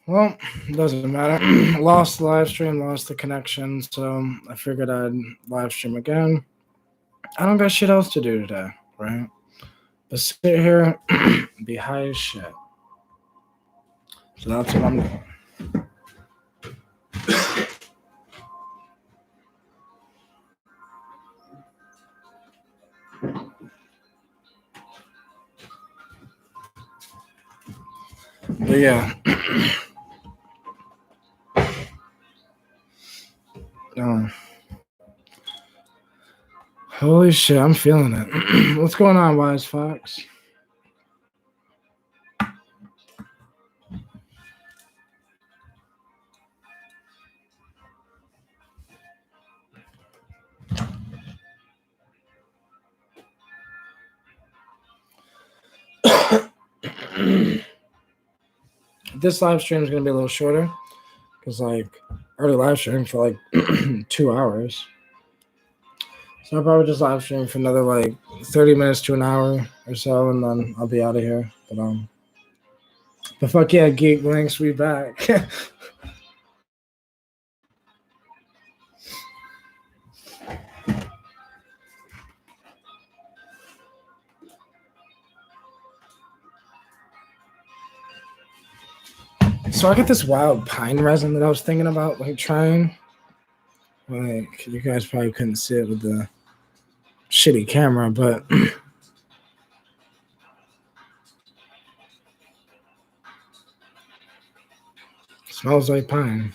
Well, doesn't matter. Lost the live stream, lost the connection, so I figured I'd live stream again. I don't got shit else to do today, right? But sit here, be high as shit. So that's what I'm doing. But yeah. um, Holy shit, I'm feeling it. What's going on, Wise Fox? This live stream is going to be a little shorter because, like, I already live streamed for like 2 hours. So I'll probably just live stream for another like 30 minutes to an hour or so, and then I'll be out of here. But fuck yeah, Geek Links, we back. So I got this wild pine resin that I was thinking about like trying. Like you guys probably couldn't see it with the shitty camera, but smells like pine.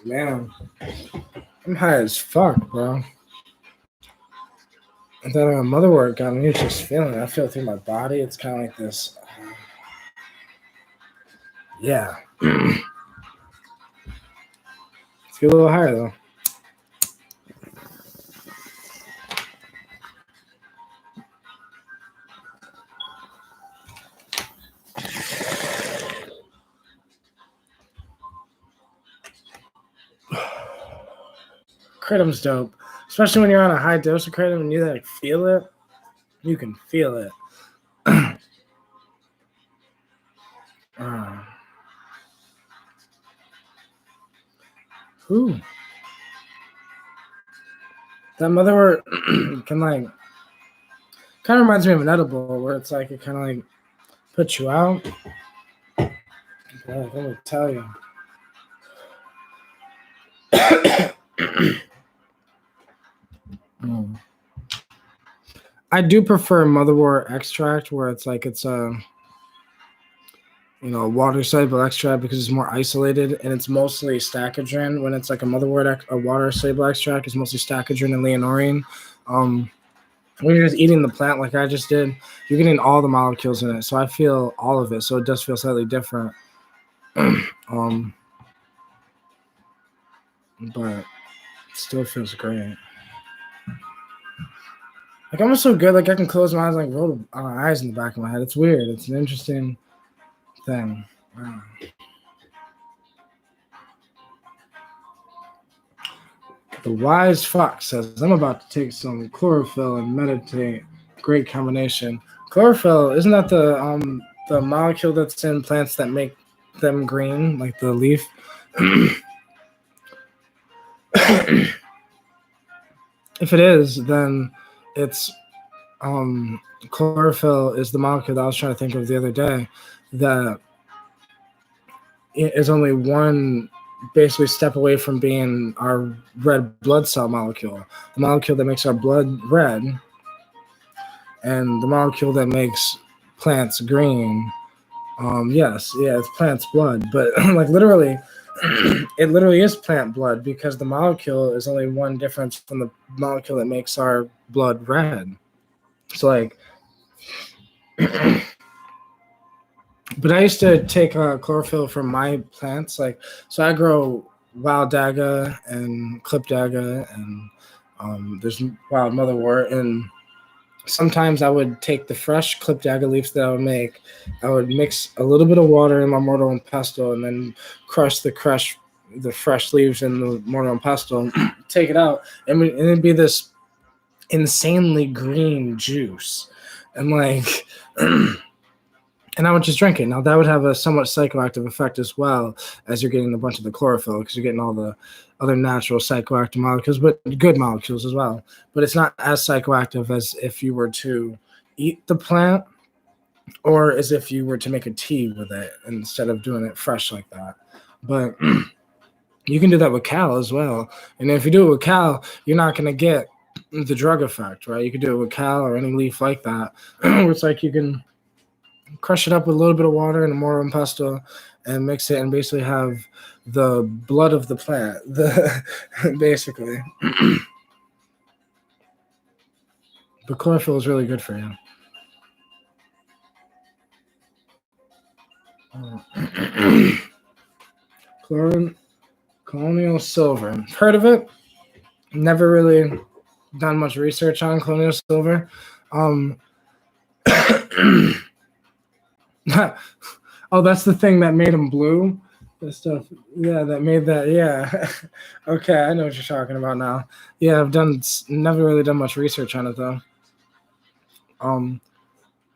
Man, I'm high as fuck, bro. And then motherwort got me just feeling it. I feel it through my body. It's kind of like this. Yeah. Let's get a little higher though. Kratom's dope, especially when you're on a high dose of kratom and you like feel it. You can feel it. Ooh. That motherwort can like kind of reminds me of an edible where it's like it kind of like puts you out. Let me tell you. I do prefer motherwort extract where it's like it's a water soluble extract because it's more isolated and it's mostly stachydrin. When it's like a motherwort, a water soluble extract is mostly stachydrin and leonorine. When you're just eating the plant like I just did, you're getting all the molecules in it. So I feel all of it. So it does feel slightly different. But it still feels great. Like I'm so good, like I can close my eyes, like roll eyes in the back of my head. It's weird. It's an interesting thing. The Wise Fox says, I'm about to take some chlorophyll and meditate. Great combination. Chlorophyll, isn't that the molecule that's in plants that make them green, like the leaf? If it is, then it's chlorophyll is the molecule that I was trying to think of the other day that is only one basically step away from being our red blood cell molecule, the molecule that makes our blood red, and the molecule that makes plants green. It's plant's blood, but like literally, it literally is plant blood because the molecule is only one difference from the molecule that makes our blood red. So like, but I used to take chlorophyll from my plants. Like, so I grow wild daga and clip daga, and there's wild motherwort, and sometimes I would take the fresh clipped agave leaves that I would make. I would mix a little bit of water in my mortar and pestle, and then crush the fresh leaves in the mortar and pestle, and take it out, and it'd be this insanely green juice, and like. And I would just drink it. Now that would have a somewhat psychoactive effect as well, as you're getting a bunch of the chlorophyll, because you're getting all the other natural psychoactive molecules, but good molecules as well. But it's not as psychoactive as if you were to eat the plant, or as if you were to make a tea with it instead of doing it fresh like that. But you can do that with cal as well. And if you do it with cal, you're not going to get the drug effect, right? You can do it with cal or any leaf like that. It's like you can crush it up with a little bit of water and a mortar and pestle and mix it and basically have the blood of the plant, basically. But chlorophyll is really good for you. Colonial silver. Heard of it? Never really done much research on colonial silver. Oh, that's the thing that made them blue. The stuff, yeah, that made that. Yeah, okay, I know what you're talking about now. Yeah, never really done much research on it though.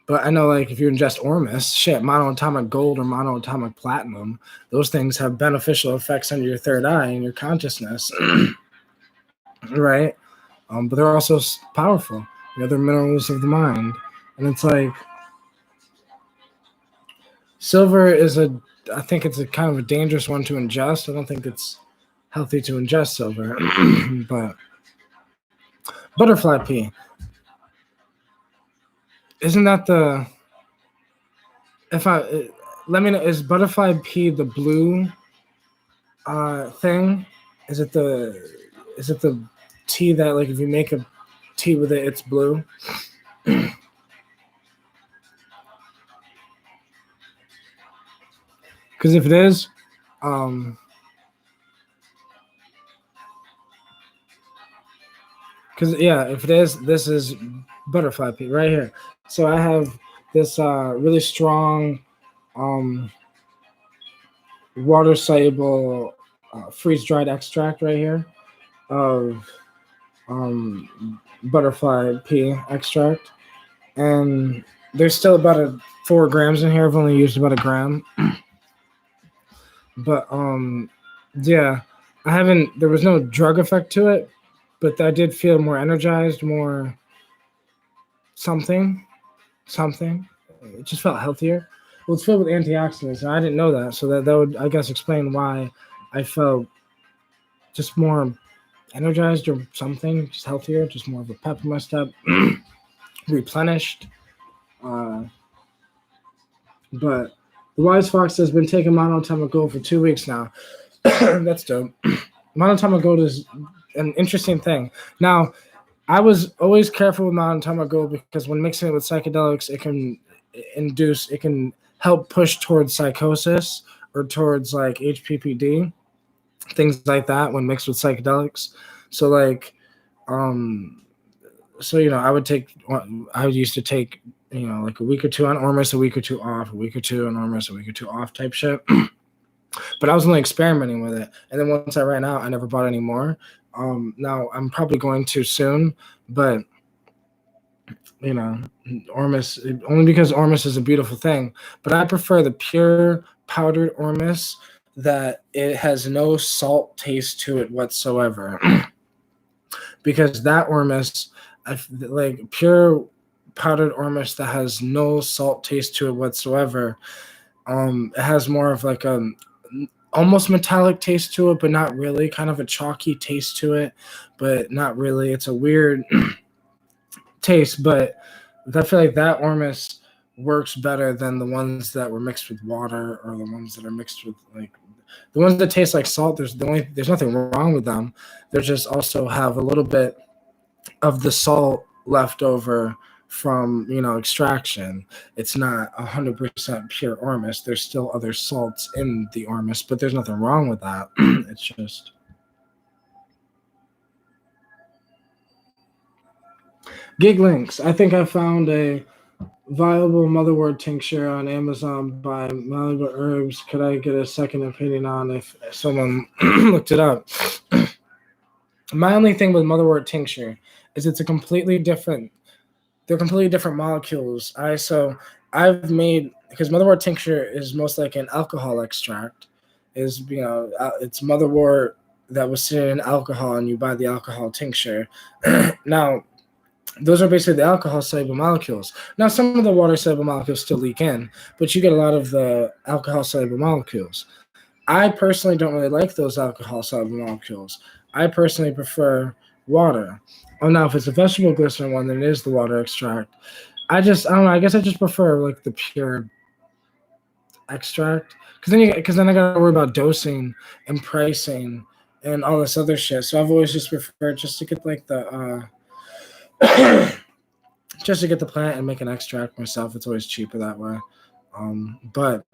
But I know, like, if you ingest ormus, monoatomic gold or monoatomic platinum, those things have beneficial effects on your third eye and your consciousness, right? But they're also powerful. They're minerals of the mind, and it's like. Silver is I think it's a kind of a dangerous one to ingest. I don't think it's healthy to ingest silver. But butterfly pea. Isn't that let me know, is butterfly pea the blue thing? Is it the tea that, like, if you make a tea with it, it's blue? Because if it is, if it is, this is butterfly pea right here. So I have this really strong water soluble freeze dried extract right here of butterfly pea extract, and there's still about 4 grams in here. I've only used about 1 gram. But yeah, there was no drug effect to it, but I did feel more energized, more something. It just felt healthier. Well, it's filled with antioxidants, and I didn't know that, so that would, I guess, explain why I felt just more energized or something, just healthier, just more of a pep in my step, replenished. But the Wise Fox has been taking monatomic gold for 2 weeks now. That's dope. Monatomic gold is an interesting thing. Now, I was always careful with monatomic gold because when mixing it with psychedelics, it can help push towards psychosis or towards like HPPD, things like that when mixed with psychedelics. So like, I used to take, like a week or two on Ormus, a week or two off, a week or two on Ormus, a week or two off type shit. But I was only experimenting with it. And then once I ran out, I never bought any more. Now I'm probably going to soon, but Ormus, only because Ormus is a beautiful thing. But I prefer the pure powdered Ormus that it has no salt taste to it whatsoever. Because that Ormus, like pure powdered Ormus that has no salt taste to it whatsoever, it has more of like a almost metallic taste to it, but not really, kind of a chalky taste to it, but not really. It's a weird taste, but I feel like that Ormus works better than the ones that were mixed with water or the ones that are mixed with like the ones that taste like salt. There's nothing wrong with them. They just also have a little bit of the salt left over from extraction. It's not 100% pure Ormus. There's still other salts in the Ormus, but there's nothing wrong with that. It's just Gig links. I think I found a viable motherwort tincture on Amazon by Malibu Herbs. Could I get a second opinion on if someone looked it up? My only thing with motherwort tincture is it's a completely different. They're completely different molecules. I've made, because motherwort tincture is most like an alcohol extract. Is it's motherwort that was sitting in alcohol, and you buy the alcohol tincture. Now, those are basically the alcohol soluble molecules. Now, some of the water soluble molecules still leak in, but you get a lot of the alcohol soluble molecules. I personally don't really like those alcohol soluble molecules. I personally prefer water. Oh, now if it's a vegetable glycerin one, then it is the water extract. I don't know. I guess I just prefer like the pure extract, because then I gotta worry about dosing and pricing and all this other shit. So I've always just preferred just to get like the just to get the plant and make an extract myself. It's always cheaper that way. But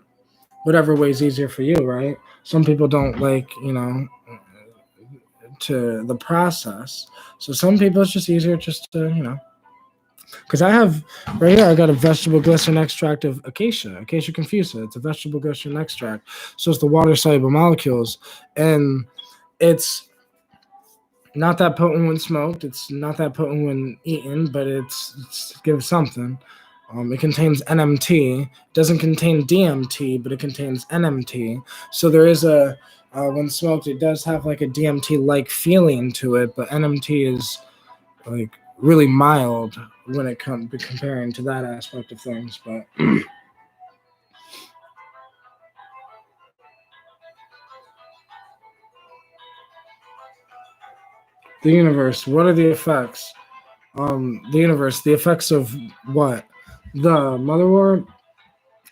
whatever way is easier for you, right? Some people don't like, to the process. So some people it's just easier just to. Because I have right here, I got a vegetable glycerin extract of Acacia confusa. It's a vegetable glycerin extract. So it's the water soluble molecules. And it's not that potent when smoked. It's not that potent when eaten, but it's gives something. It contains NMT. It doesn't contain DMT, but it contains NMT. So there is when smoked, it does have like a DMT-like feeling to it, but NMT is like really mild when it comes comparing to that aspect of things. But the universe, what are the effects? The effects of what? The motherwort,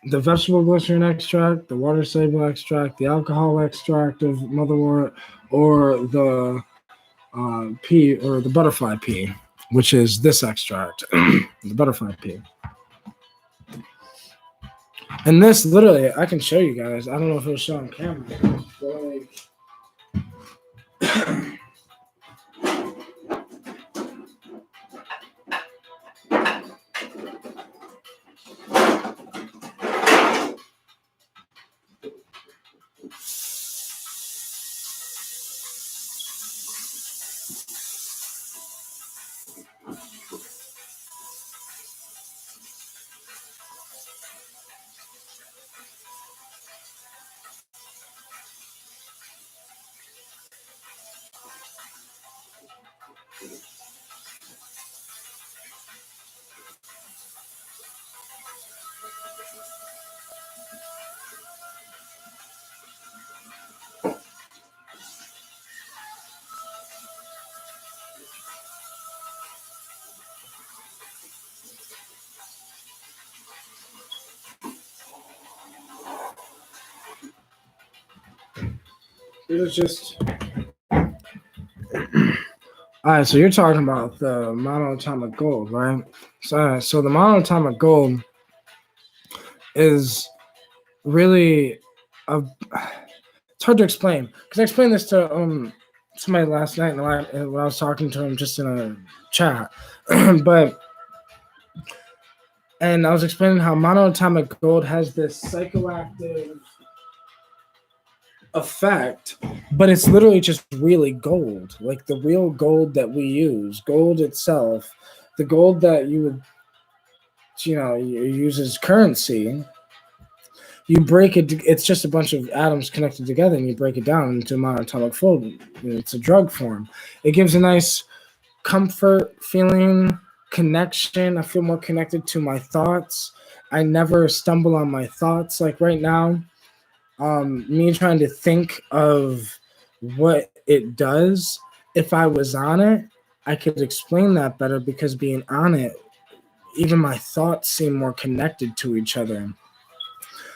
the vegetable glycerin extract, the water soluble extract, the alcohol extract of motherwort, or the pea, or the butterfly pea, which is this extract, the butterfly pea. And this literally, I can show you guys. I don't know if it'll show on camera, but like, it was just. All right, so you're talking about the monoatomic gold, right? So the monoatomic gold is really it's hard to explain, because I explained this to somebody last night when I was talking to him just in a chat, and I was explaining how monoatomic gold has this psychoactive effect, but it's literally just really gold, like the real gold that we use, gold itself, the gold that you would you use as currency. You break it, it's just a bunch of atoms connected together, and you break it down into monatomic fold. It's a drug form. It gives a nice comfort feeling, connection. I feel more connected to my thoughts. I never stumble on my thoughts. Like right now, me trying to think of what it does, if I was on it, I could explain that better, because being on it, even my thoughts seem more connected to each other.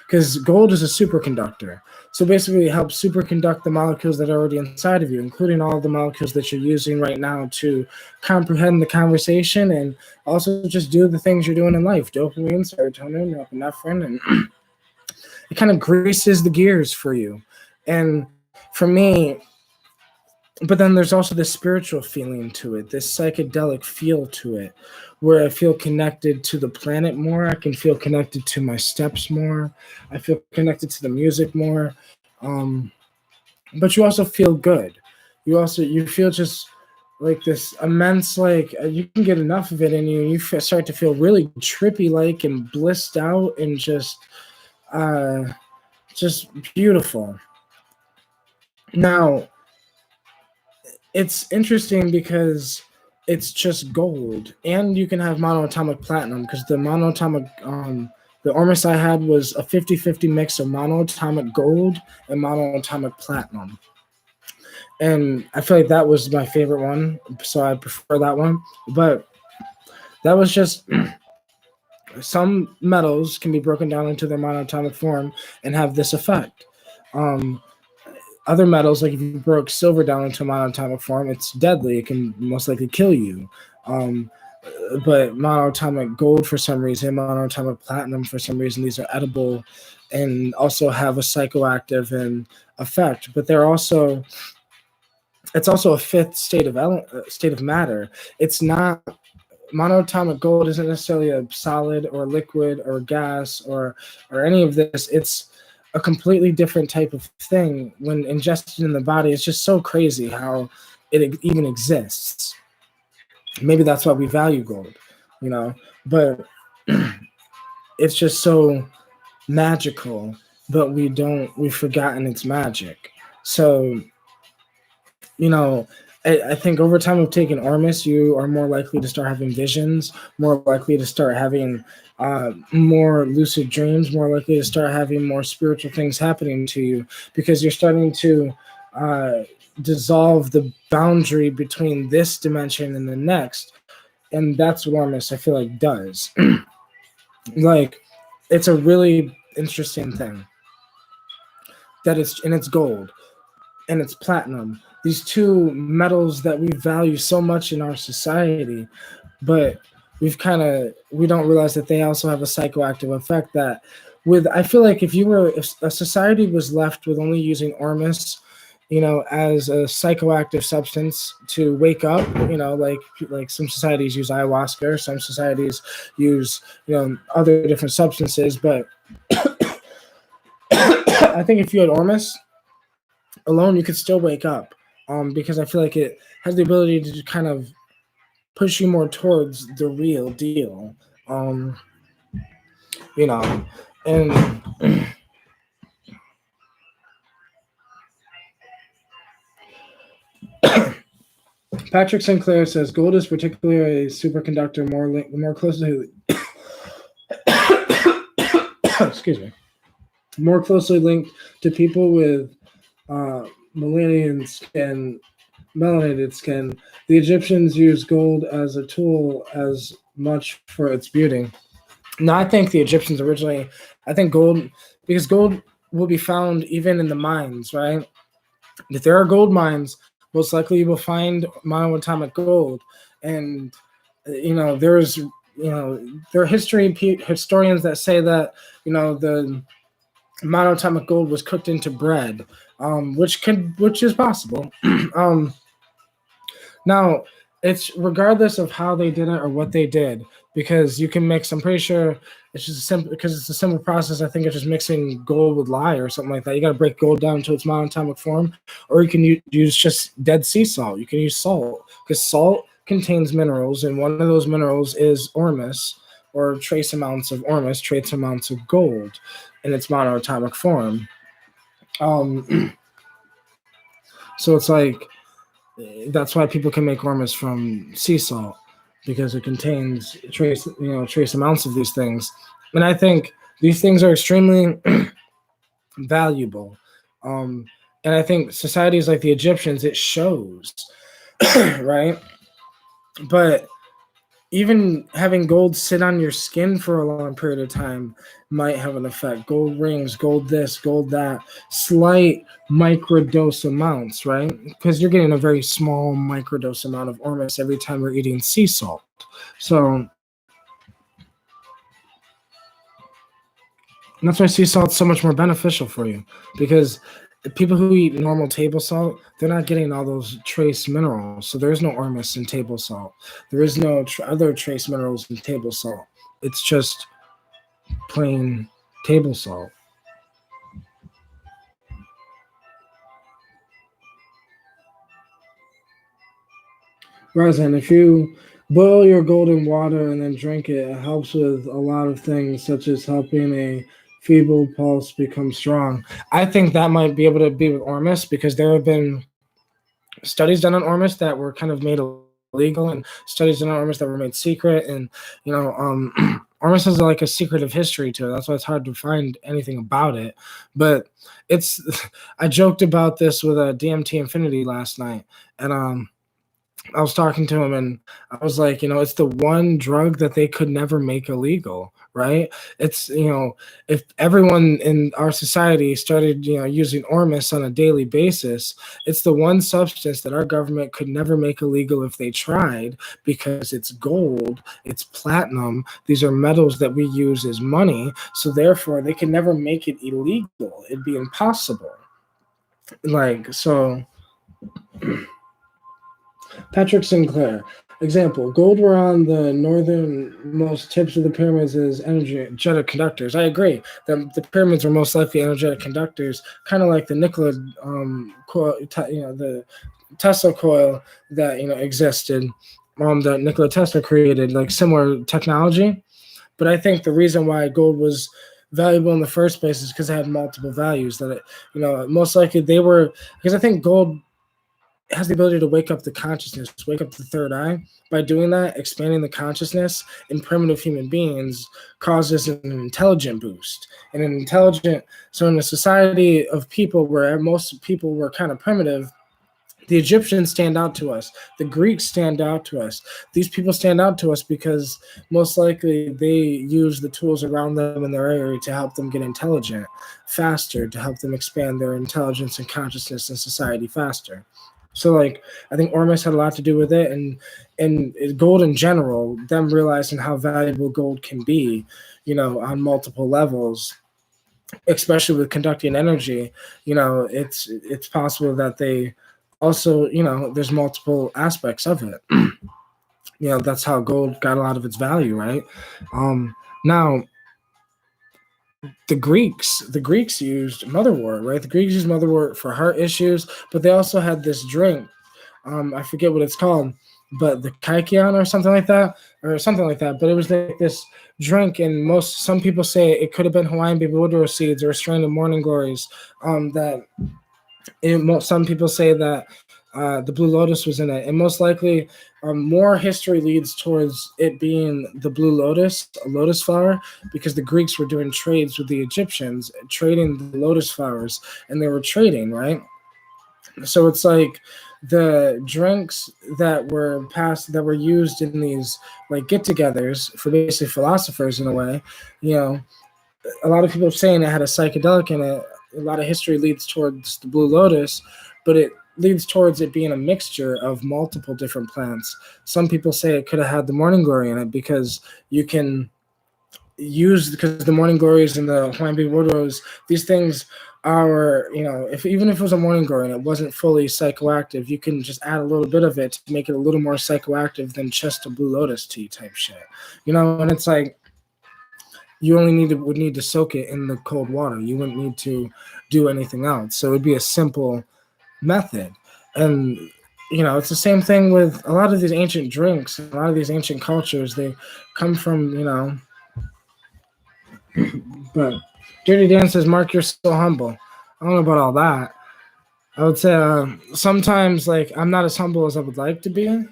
Because gold is a superconductor. So basically it helps superconduct the molecules that are already inside of you, including all the molecules that you're using right now to comprehend the conversation, and also just do the things you're doing in life. Dopamine, serotonin, norepinephrine, and it kind of greases the gears for you. And for me, But then there's also this spiritual feeling to it, this psychedelic feel to it, where I feel connected to the planet more. I can feel connected to my steps more. I feel connected to the music more. Um, but you also feel good. You feel just like this immense, like you can get enough of it and you start to feel really trippy like and blissed out and uh just beautiful. Now it's interesting because it's just gold, and you can have monoatomic platinum because the Ormus I had was a 50-50 mix of monoatomic gold and monoatomic platinum. And I feel like that was my favorite one, so I prefer that one. But that was just some metals can be broken down into their monoatomic form and have this effect. Um, Other metals, like if you broke silver down into monatomic form, it's deadly. It can most likely kill you. Um, but monatomic gold, for some reason, monatomic platinum, for some reason, these are edible and also have a psychoactive and effect. But it's also a fifth state of matter. It's not monatomic gold isn't necessarily a solid or liquid or gas or any of this. It's a completely different type of thing when ingested in the body. It's just so crazy how it even exists. Maybe that's why we value gold, you know, but it's just so magical, but we've forgotten its magic. So, you know, I think over time of taking Ormus, you are more likely to start having visions, more likely to start having more lucid dreams, more likely to start having more spiritual things happening to you because you're starting to uh, dissolve the boundary between this dimension and the next. And that's what Ormus, I feel like, does. Like, it's a really interesting thing that it's gold and it's platinum. These two metals that we value so much in our society, but we don't realize that they also have a psychoactive effect that I feel like if a society was left with only using Ormus, as a psychoactive substance to wake up, like some societies use ayahuasca, some societies use, other different substances, but I think if you had Ormus alone, you could still wake up, because I feel like it has the ability to kind of push you more towards the real deal, you know, and Patrick Sinclair says gold is particularly a superconductor more closely excuse me, more closely linked to people with melanated skin. The Egyptians used gold as a tool as much for its beauty. No, I think the Egyptians originally, I think gold, because gold will be found even in the mines, right? If there are gold mines, most likely you will find monoatomic gold. And, there are historians that say that, the monoatomic gold was cooked into bread, which is possible. Now, it's regardless of how they did it or what they did, because you can mix. I'm pretty sure it's just because it's a simple process. I think it's just mixing gold with lye or something like that. You got to break gold down to its monoatomic form, or you can use just dead sea salt. You can use salt because salt contains minerals, and one of those minerals is Ormus, or trace amounts of Ormus, trace amounts of gold in its monoatomic form. So it's like, that's why people can make Ormus from sea salt, because it contains trace amounts of these things. And I think these things are extremely valuable. And I think societies like the Egyptians, it shows, right? But even having gold sit on your skin for a long period of time might have an effect. Gold rings, gold this, gold that, slight microdose amounts, right? Because you're getting a very small microdose amount of Ormus every time you're eating sea salt. So that's why sea salt's so much more beneficial for you, because the people who eat normal table salt, they're not getting all those trace minerals. So there's no ormus in table salt. There is no other trace minerals in table salt. It's just plain table salt. Resin, if you boil your gold in water and then drink it, it helps with a lot of things, such as helping a feeble pulse become strong. I think that might be able to be with ormus because there have been studies done on ormus that were kind of made illegal and studies done on ormus that were made secret. And, ormus has like a secretive history to it. That's why it's hard to find anything about it. But I joked about this with a DMT Infinity last night. And, I was talking to him and I was like, it's the one drug that they could never make illegal, right? It's, if everyone in our society started, using ormus on a daily basis, it's the one substance that our government could never make illegal if they tried because it's gold, it's platinum. These are metals that we use as money. So therefore they can never make it illegal. It'd be impossible. Patrick Sinclair. Example, gold were on the northernmost tips of the pyramids as energetic conductors. I agree. The pyramids were most likely energetic conductors, kind of like the Nikola coil, the Tesla coil that existed, that Nikola Tesla created, like similar technology. But I think the reason why gold was valuable in the first place is because it had multiple values. That most likely they were, because I think gold has the ability to wake up the consciousness, wake up the third eye. By doing that, expanding the consciousness in primitive human beings causes an intelligent boost. So in a society of people where most people were kind of primitive, the Egyptians stand out to us. The Greeks stand out to us. These people stand out to us because most likely they use the tools around them in their area to help them get intelligent faster, to help them expand their intelligence and consciousness in society faster. So, I think ormus had a lot to do with it, and gold in general, them realizing how valuable gold can be, on multiple levels, especially with conducting energy. It's possible that they also, there's multiple aspects of it. That's how gold got a lot of its value, right? Now, the Greeks used motherwort, right? The Greeks used motherwort for heart issues, but they also had this drink. I forget what it's called, but the Kykeon or something like that. But it was like this drink, and some people say it could have been Hawaiian baby woodrose seeds or a strain of morning glories. Some people say that the blue lotus was in it, and most likely more history leads towards it being the blue lotus, a lotus flower, because the Greeks were doing trades with the Egyptians, trading the lotus flowers, and they were trading, right? So it's like the drinks that were used in these like get-togethers for basically philosophers in a way, a lot of people are saying it had a psychedelic in it. A lot of history leads towards the blue lotus, but it leads towards it being a mixture of multiple different plants. Some people say it could have had the morning glory in it because you can because the morning glories and the Hawaiian baby woodrose, these things are, even if it was a morning glory and it wasn't fully psychoactive, you can just add a little bit of it to make it a little more psychoactive than just a blue lotus tea type shit. And it's like, you only would need to soak it in the cold water. You wouldn't need to do anything else. So it would be a simple method. And, it's the same thing with a lot of these ancient drinks, a lot of these ancient cultures, they come from, but Dirty Dan says, Mark, you're so humble. I don't know about all that. I would say sometimes, I'm not as humble as I would like to be.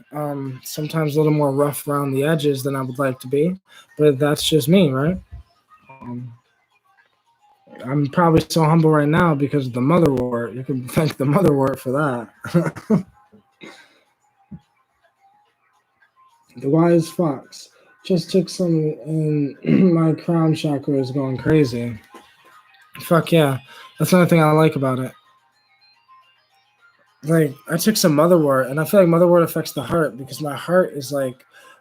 Sometimes a little more rough around the edges than I would like to be. But that's just me, right? I'm probably so humble right now because of the motherwort. You can thank the motherwort for that. The wise fox just took some, and my crown chakra is going crazy. Fuck yeah. That's another thing I like about it. I took some motherwort, and I feel like motherwort affects the heart because my heart is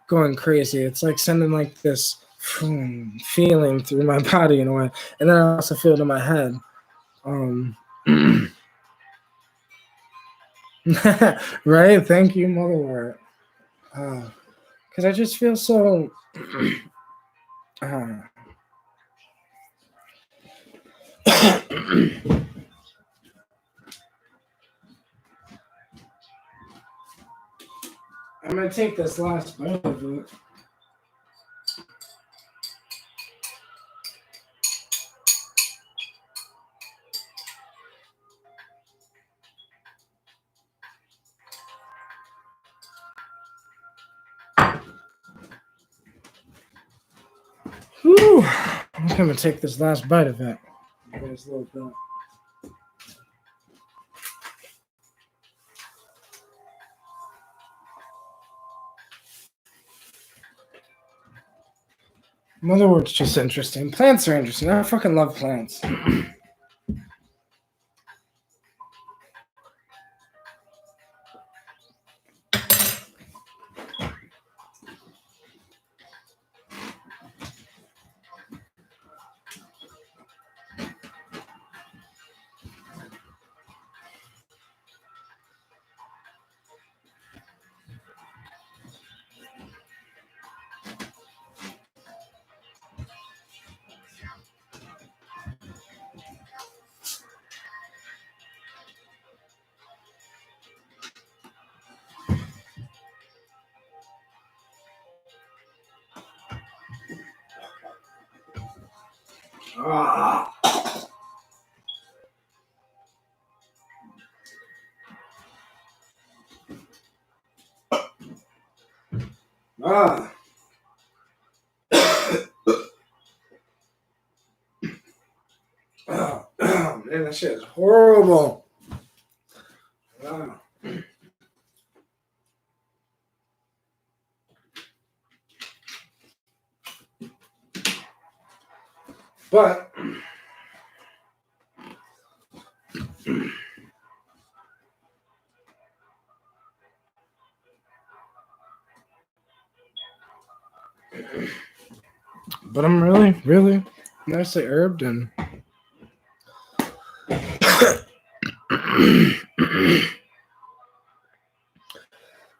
going crazy. It's sending this feeling through my body in a way, and then I also feel it in my head. Right? Thank you, Motherwort. Because I just feel so. uh, I'm gonna take this last bite of it. Whew. I'm gonna take this last bite of it. There's a little bit. Motherwort's just interesting. Plants are interesting. I fucking love plants. Ah. Ah. Oh, man, that shit is horrible. Ah. But I'm really nicely herbed and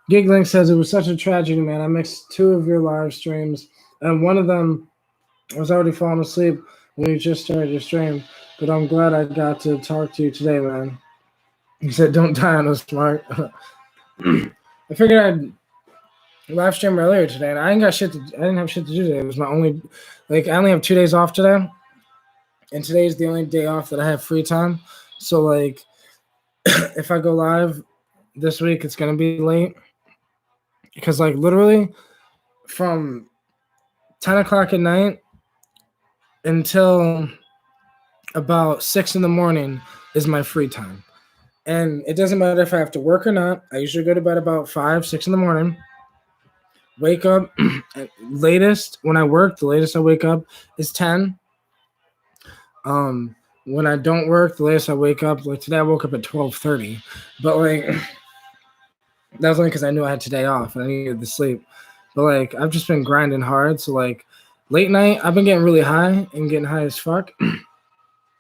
Giggling says it was such a tragedy, man. I mixed 2 of your live streams, and one of them I was already falling asleep when you just started your stream. But I'm glad I got to talk to you today, man. He said, "Don't die on us, Mark." I figured I'd live stream earlier today, and I didn't have shit to do today. It was my only, I only have 2 days off today, and today is the only day off that I have free time. So if I go live this week, it's gonna be late because literally from 10 o'clock at night until about 6 in the morning is my free time. And it doesn't matter if I have to work or not. I usually go to bed about 5, 6 in the morning. Wake up latest when I work, the latest I wake up is 10. When I don't work, the latest I wake up, today I woke up at 12:30. But that was only because I knew I had today off and I needed the sleep. But I've just been grinding hard. So late night, I've been getting really high and getting high as fuck.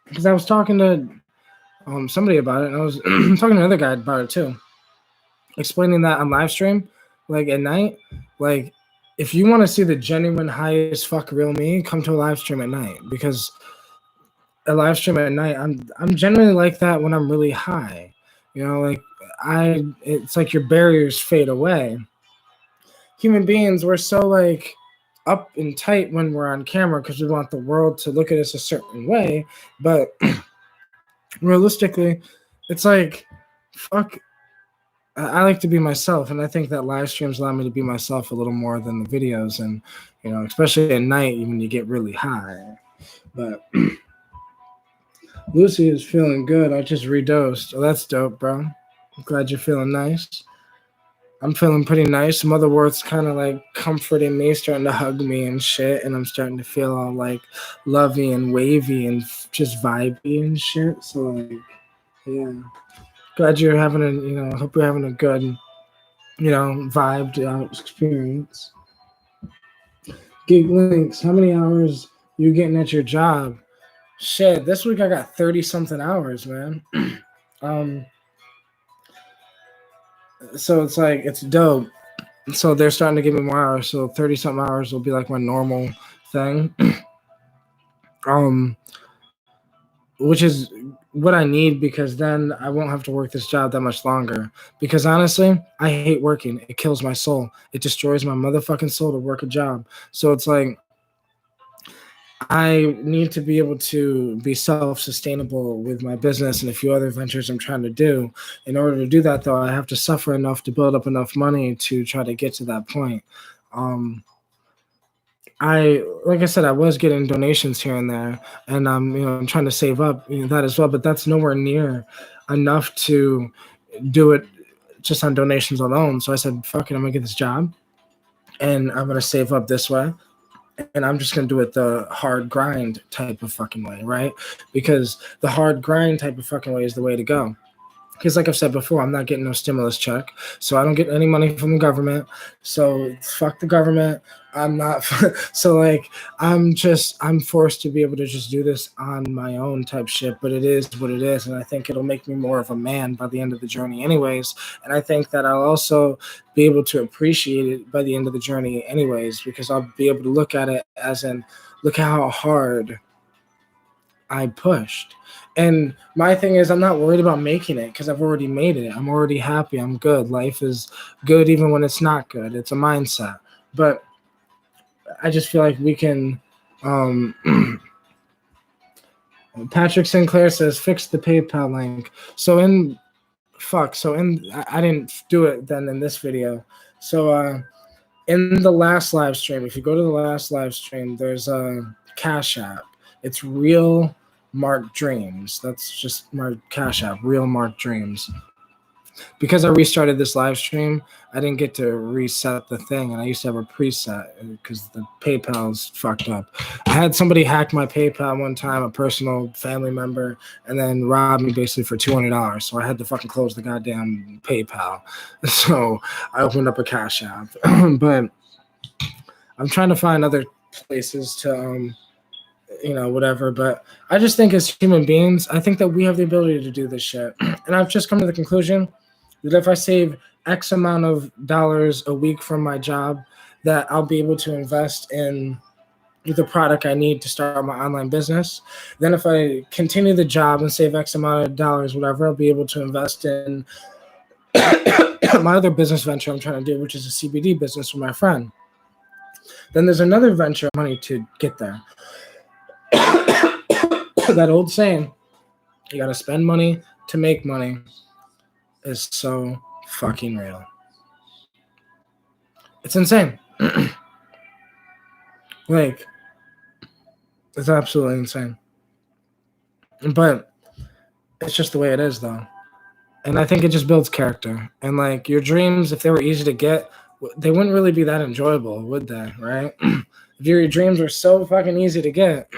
Because I was talking to somebody about it, and I was talking to another guy about it too, explaining that on live stream, at night, if you want to see the genuine high as fuck real me, come to a live stream at night, because a live stream at night, I'm generally like that when I'm really high, it's like your barriers fade away. Human beings, we're so up and tight when we're on camera because we want the world to look at us a certain way, but realistically, it's fuck. I like to be myself, and I think that live streams allow me to be myself a little more than the videos, and especially at night when you get really high. But Lucy is feeling good. I just redosed. Oh, that's dope, bro. I'm glad you're feeling nice. I'm feeling pretty nice. Motherworth's kind of comforting me, starting to hug me and shit, and I'm starting to feel all lovey and wavy and just vibey and shit. So yeah. Glad you're having hope you're having a good, vibed out experience. Gig Links, how many hours you getting at your job? Shit, this week I got 30 something hours, man. So it's like, it's dope. So they're starting to give me more hours. So 30 something hours will be like my normal thing. um, which is what I need, because then I won't have to work this job that much longer. Because honestly, I hate working. It kills my soul. It destroys my motherfucking soul to work a job. So it's like, I need to be able to be self-sustainable with my business and a few other ventures I'm trying to do. In order to do that, though, I have to suffer enough to build up enough money to try to get to that point. Um, like I said, I was getting donations here and there, and I'm trying to save up that as well. But that's nowhere near enough to do it just on donations alone. So I said, "Fuck it, I'm gonna get this job, and I'm gonna save up this way." And I'm just going to do it the hard grind type of fucking way, right? Because the hard grind type of fucking way is the way to go. Because like I've said before, I'm not getting no stimulus check, so I don't get any money from the government. So fuck the government. I'm not. So like I'm forced to be able to just do this on my own type shit. But it is what it is, and I think it'll make me more of a man by the end of the journey, anyways. And I think that I'll also be able to appreciate it by the end of the journey, anyways, because I'll be able to look at it as in, look how hard I pushed. And my thing is, I'm not worried about making it because I've already made it. I'm already happy. I'm good. Life is good even when it's not good. It's a mindset. But I just feel like we can. Patrick Sinclair says, fix the PayPal link. So I didn't do it then in this video. So in the last live stream, if you go to the last live stream, there's a Cash App. It's Real Mark Dreams. That's just my Cash App, Real Mark Dreams. Because I restarted this live stream, I didn't get to reset the thing, and I used to have a preset because the PayPal's fucked up. I had somebody hack my PayPal one time, a personal family member, and then rob me basically for $200. So I had to fucking close the goddamn PayPal. So I opened up a Cash App. But I'm trying to find other places to whatever. But I just think as human beings, I think that we have the ability to do this shit. And I've just come to the conclusion that if I save X amount of dollars a week from my job, that I'll be able to invest in the product I need to start my online business. Then if I continue the job and save X amount of dollars, whatever, I'll be able to invest in my other business venture I'm trying to do, which is a CBD business with my friend. Then there's another venture money to get there. That old saying, you got to spend money to make money, is so fucking real. It's insane. Like, it's absolutely insane. But it's just the way it is, though. And I think it just builds character. And, like, your dreams, if they were easy to get, they wouldn't really be that enjoyable, would they, right? If your dreams were so fucking easy to get,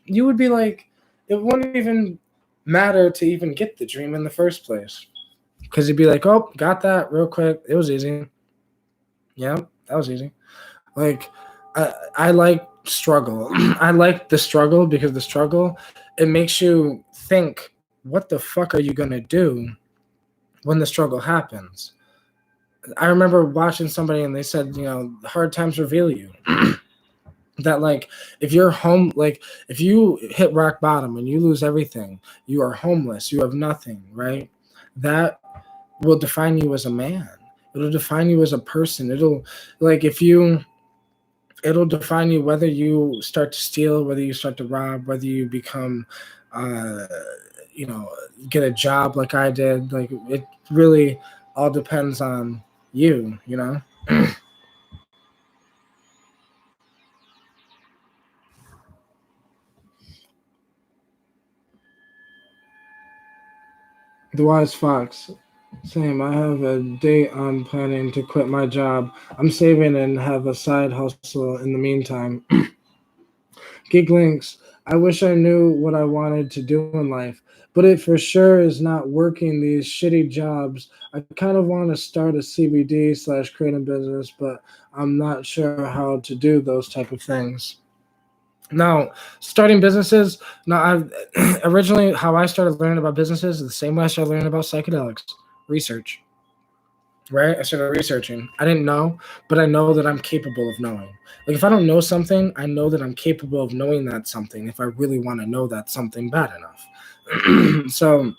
you would be like, it wouldn't even matter to even get the dream in the first place. Because you'd be like, oh, got that real quick. It was easy. Yeah, that was easy. Like, I like struggle. I like the struggle because the struggle, it makes you think, what the fuck are you going to do when the struggle happens? I remember watching somebody and they said, hard times reveal you. That, like, if you're home, like, if you hit rock bottom and you lose everything, you are homeless, you have nothing, right? That will define you as a man. It'll define you as a person. It'll define you whether you start to steal, whether you start to rob, whether you become, get a job like I did. Like, it really all depends on you, The Wise Fox. Same. I have a date I'm planning to quit my job. I'm saving and have a side hustle in the meantime. Gig links. I wish I knew what I wanted to do in life, but it for sure is not working these shitty jobs. I kind of want to start a CBD/creative business, but I'm not sure how to do those type of things. Now, starting businesses. Now, I've originally how I started learning about businesses is the same way I started learning about psychedelics. Research. right? I started researching. I didn't know, but I know that I'm capable of knowing. Like if I don't know something, I know that I'm capable of knowing that something if I really want to know that something bad enough. So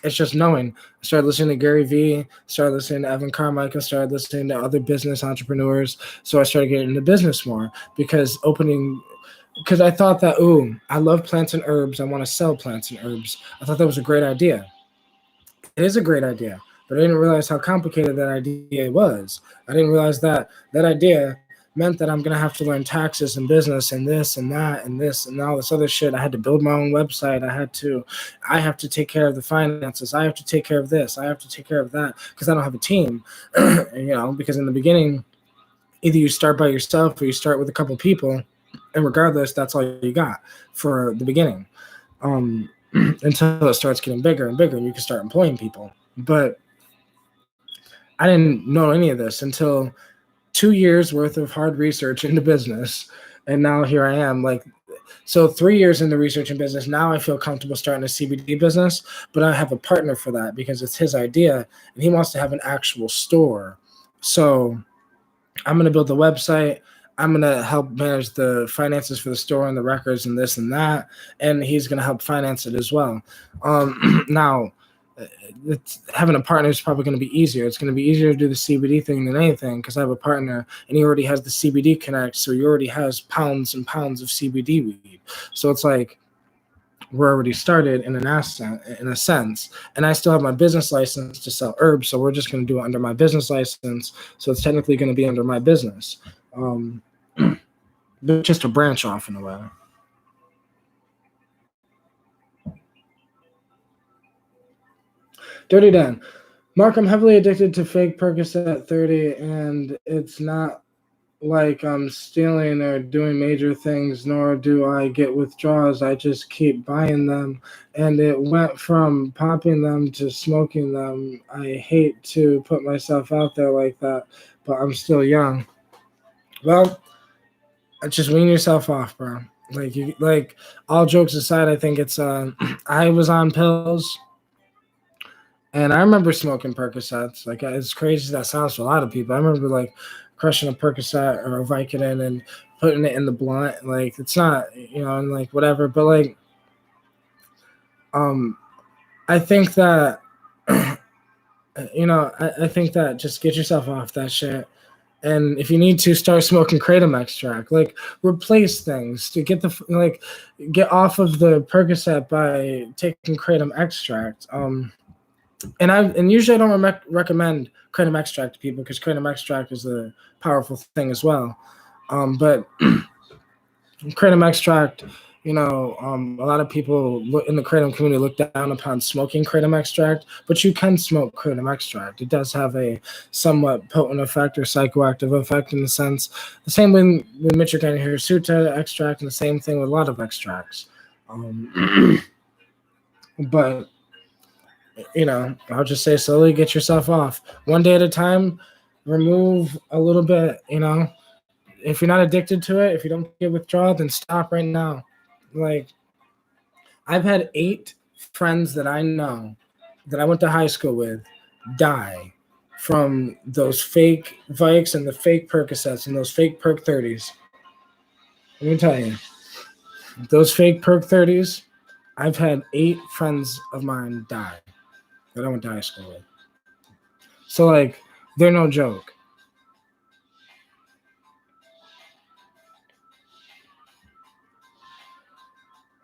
it's just knowing. I started listening to Gary Vee, started listening to Evan Carmichael, started listening to other business entrepreneurs. So I started getting into business more because I thought that, ooh, I love plants and herbs. I want to sell plants and herbs. I thought that was a great idea. It is a great idea, but I didn't realize how complicated that idea was. I didn't realize that that idea meant that I'm going to have to learn taxes and business and this and that and this and all this other shit. I had to build my own website. I have to take care of the finances. I have to take care of this. I have to take care of that because I don't have a team, because in the beginning, either you start by yourself or you start with a couple people, and regardless, that's all you got for the beginning. Until it starts getting bigger and bigger and you can start employing people. But I didn't know any of this until 2 years worth of hard research into business. And now here I am. So 3 years into research and business, now I feel comfortable starting a CBD business, but I have a partner for that because it's his idea and he wants to have an actual store. So I'm going to build the website. I'm going to help manage the finances for the store and the records and this and that. And he's going to help finance it as well. Now, having a partner is probably going to be easier. It's going to be easier to do the CBD thing than anything because I have a partner and he already has the CBD Connect. So he already has pounds and pounds of CBD weed. So it's like we're already started in a sense. And I still have my business license to sell herbs. So we're just going to do it under my business license. So it's technically going to be under my business. But just a branch off in a way. Dirty Dan. Mark, I'm heavily addicted to fake Percocet 30, and it's not like I'm stealing or doing major things, nor do I get withdrawals. I just keep buying them, and it went from popping them to smoking them. I hate to put myself out there like that, but I'm still young. Well, just wean yourself off, bro. Like all jokes aside, I think it's I was on pills. And I remember smoking Percocets. Like as crazy as that sounds to a lot of people, I remember like crushing a Percocet or a Vicodin and putting it in the blunt. Like it's not, and like whatever. But like, I think that, I think that just get yourself off that shit. And if you need to, start smoking kratom extract. Like replace things to get get off of the Percocet by taking kratom extract. And usually I don't recommend kratom extract to people because kratom extract is a powerful thing as well. But kratom extract, a lot of people in the kratom community look down upon smoking kratom extract, but you can smoke kratom extract. It does have a somewhat potent effect or psychoactive effect in the sense. The same with Michigan Hirsuta extract, and the same thing with a lot of extracts. But I'll just say slowly get yourself off. One day at a time, remove a little bit, If you're not addicted to it, if you don't get withdrawal, then stop right now. Like, I've had 8 friends that I know that I went to high school with die from those fake Vikes and the fake Percocets and those fake Perk 30s. Let me tell you, those fake Perk 30s, I've had 8 friends of mine die that I went to high school with. So, like, they're no joke.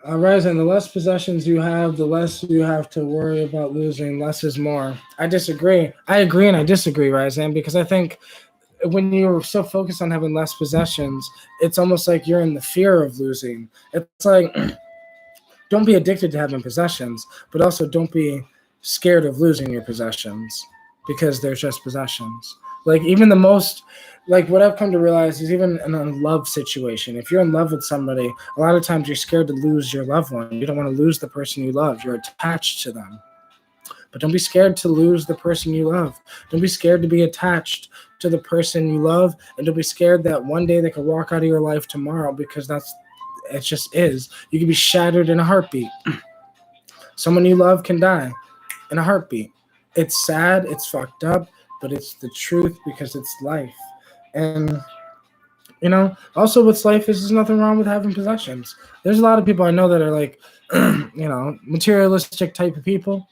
Ryzen, the less possessions you have, the less you have to worry about losing. Less is more. I disagree. I agree and I disagree, Ryzen, because I think when you're so focused on having less possessions, it's almost like you're in the fear of losing. It's like, don't be addicted to having possessions, but also don't be scared of losing your possessions because they're just possessions. Like even the most, like what I've come to realize is even in a love situation, if you're in love with somebody, a lot of times you're scared to lose your loved one. You don't want to lose the person you love. You're attached to them. But don't be scared to lose the person you love. Don't be scared to be attached to the person you love. And don't be scared that one day they could walk out of your life tomorrow because it just is. You can be shattered in a heartbeat. Someone you love can die in a heartbeat. It's sad. It's fucked up. but it's the truth because it's life. And also what's life is there's nothing wrong with having possessions. There's a lot of people I know that are like, materialistic type of people.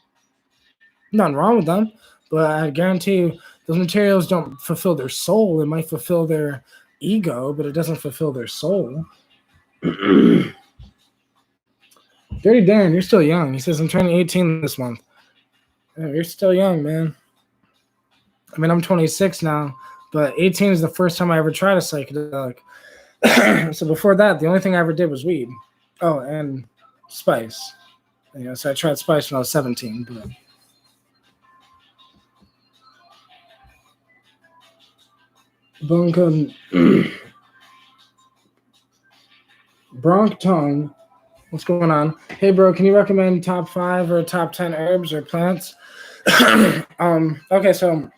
Nothing wrong with them, but I guarantee you those materials don't fulfill their soul. It might fulfill their ego, but it doesn't fulfill their soul. Dirty Dan, you're still young. He says, I'm turning 18 this month. Yeah, you're still young, man. I mean, I'm 26 now, but 18 is the first time I ever tried a psychedelic. So before that, the only thing I ever did was weed. Oh, and spice. So I tried spice when I was 17, but Bone Code Bronc Tongue. What's going on? Hey, bro, can you recommend top 5 or top 10 herbs or plants? Okay, so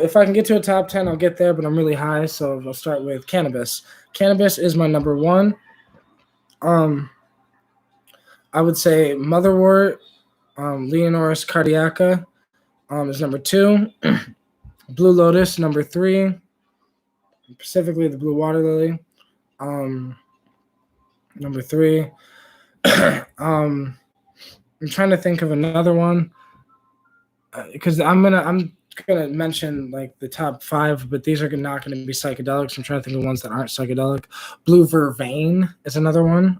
if I can get to a top 10, I'll get there, but I'm really high, so I'll start with cannabis. Cannabis is my number 1. I would say motherwort, Leonoris cardiaca, is number 2. Blue lotus, number 3. Specifically the blue water lily, number 3. I'm trying to think of another one because I'm gonna mention like the top 5, but these are not going to be psychedelics. I'm trying to think of ones that aren't psychedelic. Blue vervain is another one,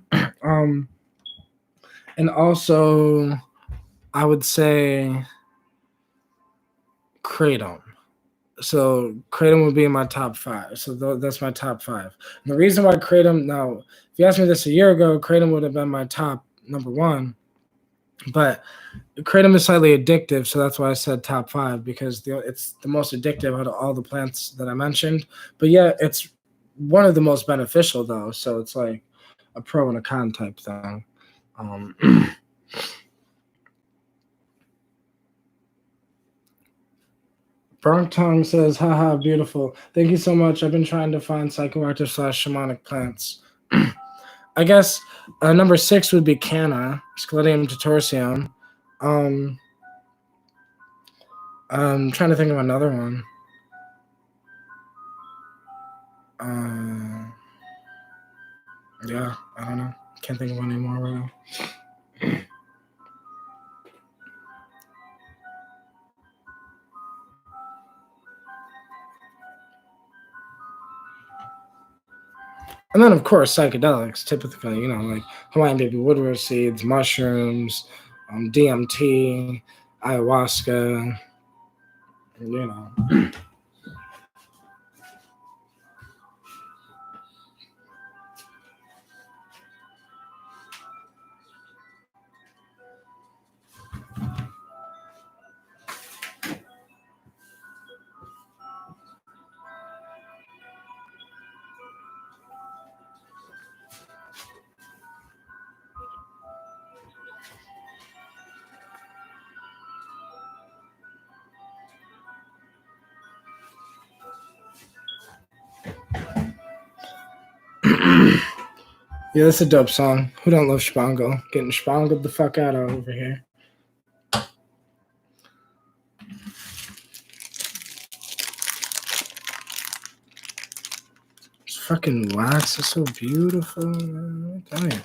and also I would say kratom. So kratom would be in my top 5. So that's my top 5. And the reason why kratom, now, if you asked me this a year ago, kratom would have been my top number 1. But kratom is slightly addictive, so that's why I said top 5, because it's the most addictive out of all the plants that I mentioned. But yeah, it's one of the most beneficial, though. So it's like a pro and a con type thing. Bronc Tongue says, haha, beautiful. Thank you so much. I've been trying to find psychoactive / shamanic plants. I guess number 6 would be canna, Scledium titortium. I'm trying to think of another one. Yeah, I don't know. Can't think of one anymore right now. And then, of course, psychedelics, typically, like Hawaiian baby woodward seeds, mushrooms, DMT, ayahuasca, Yeah, that's a dope song. Who don't love Spangle? Getting Spangled the fuck out of over here. This fucking wax is so beautiful, man. I tell you.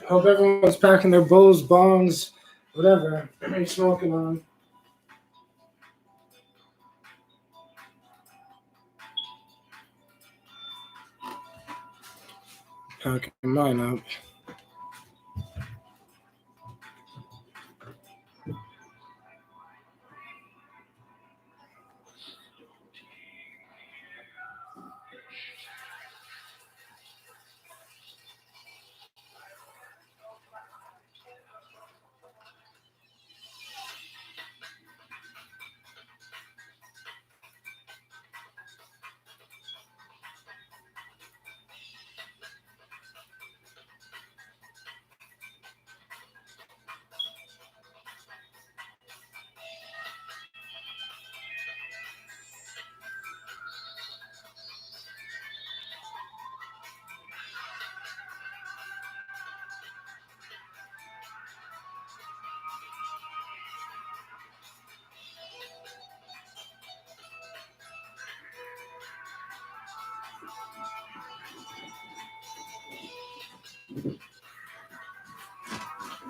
Hope everyone's packing their bowls, bongs, whatever they're smoking on. Packing mine up.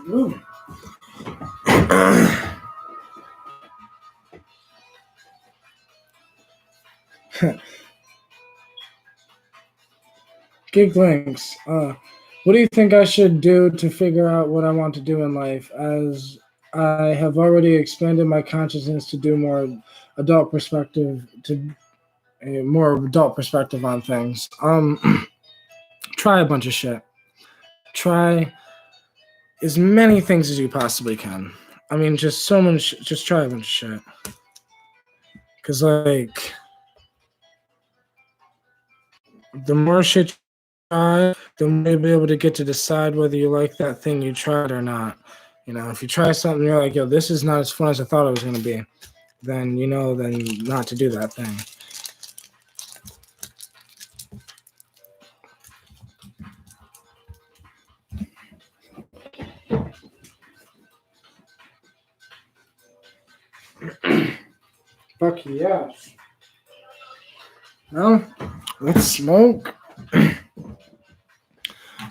Ooh. Gig links. What do you think I should do to figure out what I want to do in life? As I have already expanded my consciousness to do more adult perspective, to a more adult perspective on things. Try a bunch of shit. Try as many things as you possibly can. I mean, just so much. Just try a bunch of shit. Cause like, the more shit you try, the more you'll be able to get to decide whether you like that thing you tried or not. You know, if you try something, you're like, yo, this is not as fun as I thought it was gonna be, then then not to do that thing. Fuck yes. No, let's smoke.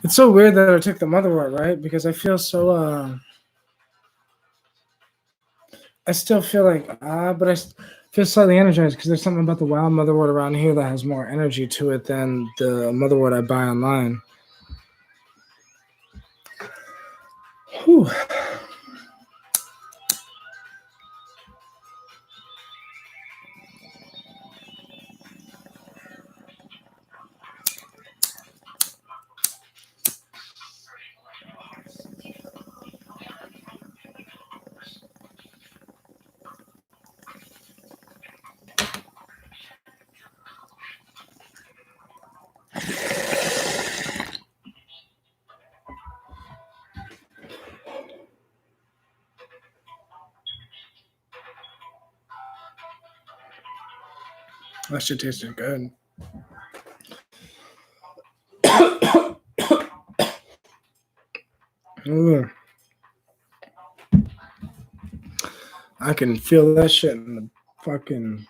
It's so weird that I took the motherwort, right? Because I feel so I still feel like but I feel slightly energized because there's something about the wild motherwort around here that has more energy to it than the motherwort I buy online. Whew. That shit tasted good. Ooh. I can feel that shit in the fucking.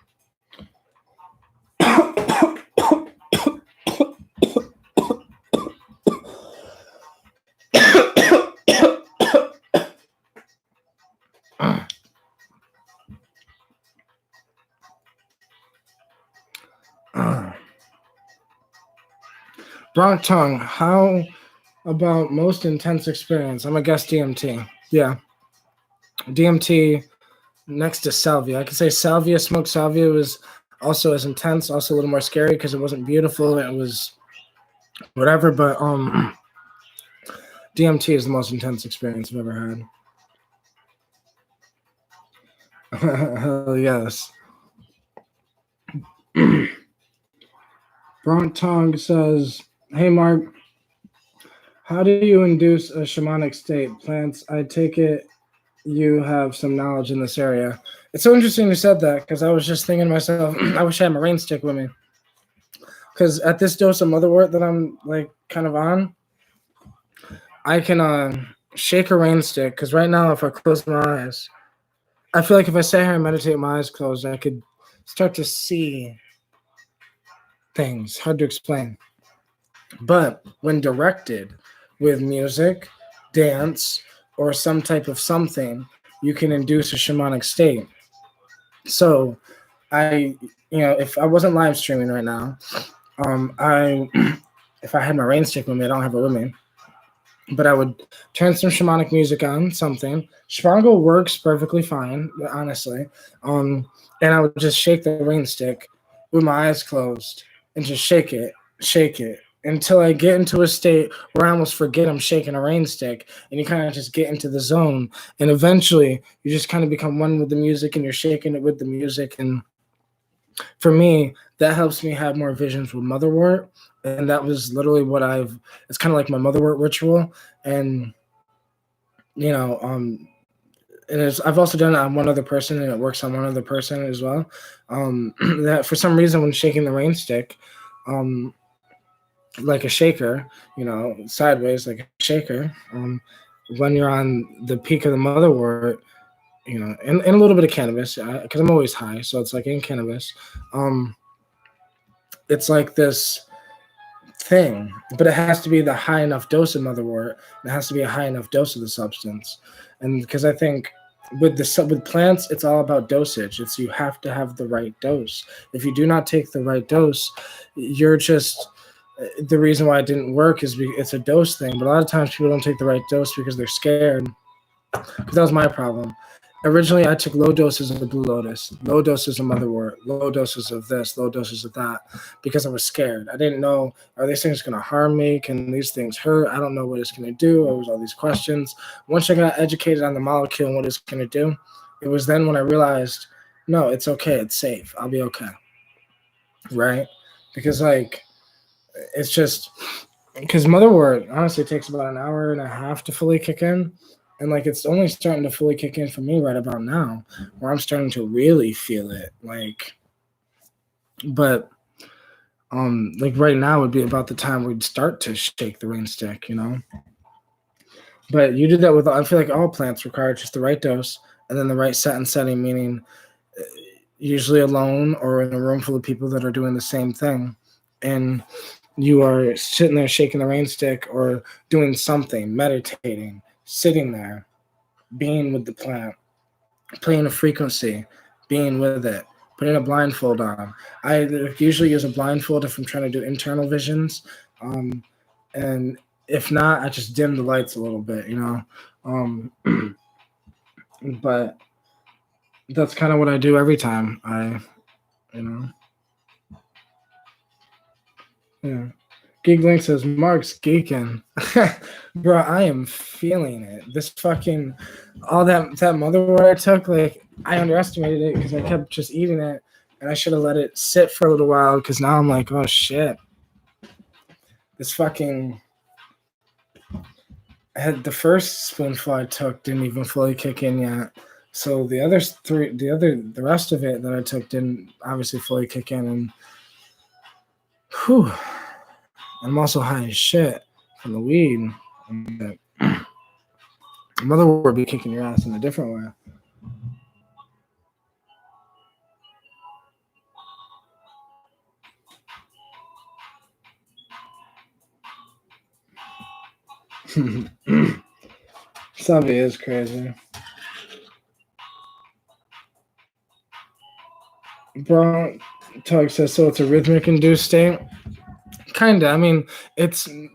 Bronc tongue. How about most intense experience? I'm gonna guess DMT. Yeah. DMT next to salvia. I could say salvia, smoked salvia was also as intense, also a little more scary because it wasn't beautiful. It was whatever, but DMT is the most intense experience I've ever had. Hell yes. Bronc tongue says, "Hey Mark, how do you induce a shamanic state? Plants, I take it you have some knowledge in this area." It's so interesting you said that because I was just thinking to myself, I wish I had my rain stick with me. Because at this dose of motherwort that I'm like kind of on, I can shake a rain stick. Because right now, if I close my eyes, I feel like if I sit here and meditate with my eyes closed, I could start to see things. Hard to explain. But when directed with music, dance, or some type of something, you can induce a shamanic state. So if I wasn't live streaming right now, if I had my rain stick with me, I don't have it with me, but I would turn some shamanic music on, something. Spangle works perfectly fine, honestly. And I would just shake the rain stick with my eyes closed and just shake it until I get into a state where I almost forget I'm shaking a rain stick, and you kind of just get into the zone. And eventually you just kind of become one with the music and you're shaking it with the music. And for me, that helps me have more visions with motherwort. And that was literally it's kind of like my motherwort ritual. And, I've also done it on one other person, and it works on one other person as well. That for some reason, when shaking the rain stick, like a shaker, sideways like a shaker, when you're on the peak of the motherwort, and a little bit of cannabis, because I'm always high, so it's like in cannabis. It's like this thing, but it has to be the high enough dose of motherwort. It has to be a high enough dose of the substance, and because I think with plants, it's all about dosage. It's you have to have the right dose. If you do not take the right dose, you're just the reason why it didn't work is it's a dose thing. But a lot of times people don't take the right dose because they're scared. Because that was my problem. Originally, I took low doses of the Blue Lotus, low doses of motherwort, low doses of this, low doses of that, because I was scared. I didn't know, are these things going to harm me? Can these things hurt? I don't know what it's going to do. There was all these questions. Once I got educated on the molecule and what it's going to do, it was then when I realized, no, it's okay. It's safe. I'll be okay. Right? Because, like, it's just, because motherwort honestly takes about an hour and a half to fully kick in. And, like, it's only starting to fully kick in for me right about now, where I'm starting to really feel it. Like, but, like, right now would be about the time we'd start to shake the rain stick, you know? But you do that with, I feel like all plants require just the right dose and then the right set and setting, meaning usually alone or in a room full of people that are doing the same thing. And you are sitting there shaking the rain stick or doing something, meditating, sitting there, being with the plant, playing a frequency, being with it, putting a blindfold on. I usually use a blindfold if I'm trying to do internal visions. And if not, I just dim the lights a little bit, you know. But that's kind of what I do every time you know. Yeah. Geeklink says, Mark's geeking. Bro, I am feeling it. This fucking, all that motherwort I took, like, I underestimated it because I kept just eating it, and I should have let it sit for a little while because now I'm like, oh, shit. This fucking, I had the first spoonful I took didn't even fully kick in yet. So the the rest of it that I took didn't obviously fully kick in, and whew. I'm also high as shit from the weed. Motherwort would be kicking your ass in a different way. Subby is crazy. Bro, Tug says, so it's a rhythmic induced state? Kinda. I mean,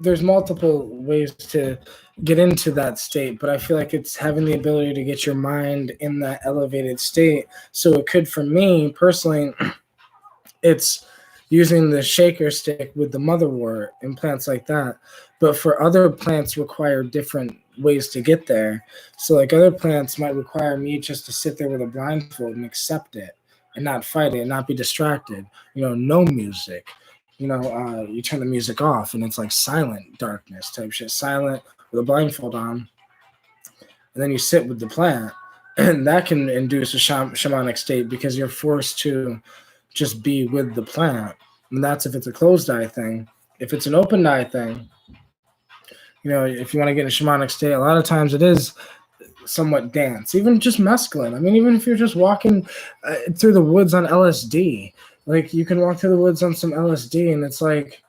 there's multiple ways to get into that state, but I feel like it's having the ability to get your mind in that elevated state. So it could, for me personally, it's using the shaker stick with the motherwort and plants like that. But for other plants require different ways to get there. So like other plants might require me just to sit there with a blindfold and accept it and not fight it and not be distracted. You know, no music. You know, you turn the music off and it's like silent darkness type shit, silent with a blindfold on. And then you sit with the plant, and that can induce a shamanic state because you're forced to just be with the plant. And that's if it's a closed eye thing. If it's an open eye thing, you know, if you want to get in a shamanic state, a lot of times it is somewhat dance, even just mescaline. I mean, even if you're just walking through the woods on LSD, like you can walk through the woods on some LSD and it's like,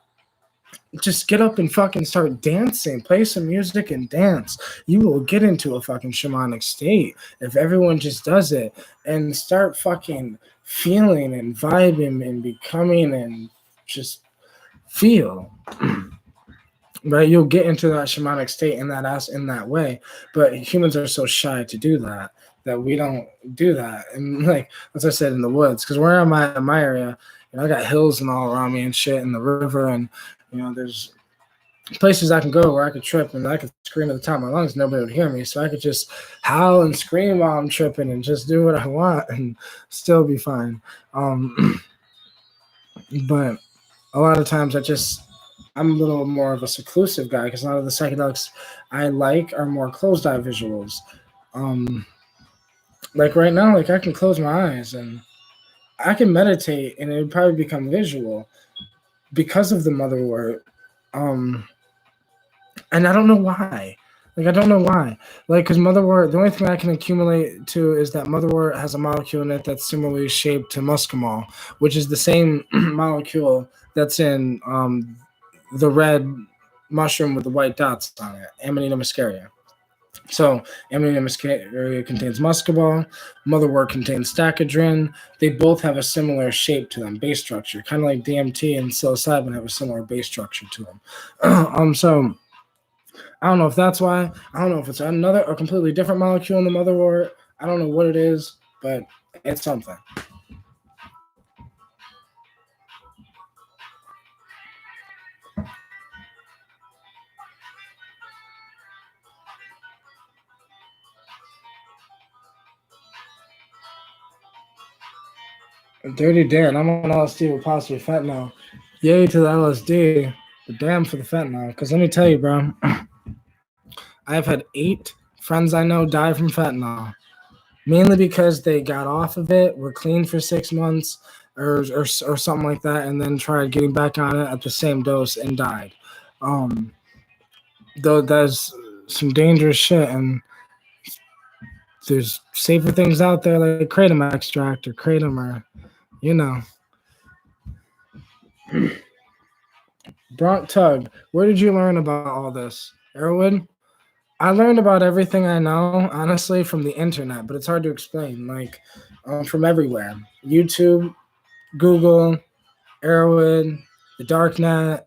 just get up and fucking start dancing, play some music and dance. You will get into a fucking shamanic state if everyone just does it and start fucking feeling and vibing and becoming and just feel. Right, you'll get into that shamanic state in that way, but humans are so shy to do that we don't do that. And like as I said, in the woods, because where I'm at in my area, you know, I got hills and all around me and shit, and the river, and you know, there's places I can go where I could trip and I could scream at the top of my lungs, nobody would hear me, so I could just howl and scream while I'm tripping and just do what I want and still be fine. But a lot of times I'm a little more of a seclusive guy because a lot of the psychedelics I like are more closed eye visuals. Like right now, like I can close my eyes and I can meditate and it would probably become visual because of the motherwort. And I don't know why. Like, I don't know why. Like, because motherwort, the only thing I can accumulate to is that motherwort has a molecule in it that's similarly shaped to muscimol, which is the same molecule that's in the red mushroom with the white dots on it, Amanita muscaria. So Amanita muscaria contains muscovol, motherwort contains stachydrin. They both have a similar shape to them, base structure, kind of like DMT and psilocybin have a similar base structure to them. So I don't know if that's why. I don't know if it's a completely different molecule in the motherwort. I don't know what it is, but it's something. Dirty Dan, I'm on LSD with possibly fentanyl. Yay to the LSD, but damn for the fentanyl. Because let me tell you, bro, I've had 8 friends I know die from fentanyl, mainly because they got off of it, were clean for 6 months, or something like that, and then tried getting back on it at the same dose and died. Though that's some dangerous shit, and there's safer things out there like kratom extract or kratom, or Bronk Tug, where did you learn about all this? Erwin? I learned about everything I know, honestly, from the internet, but it's hard to explain. Like, from everywhere. YouTube, Google, Erwin, the Darknet,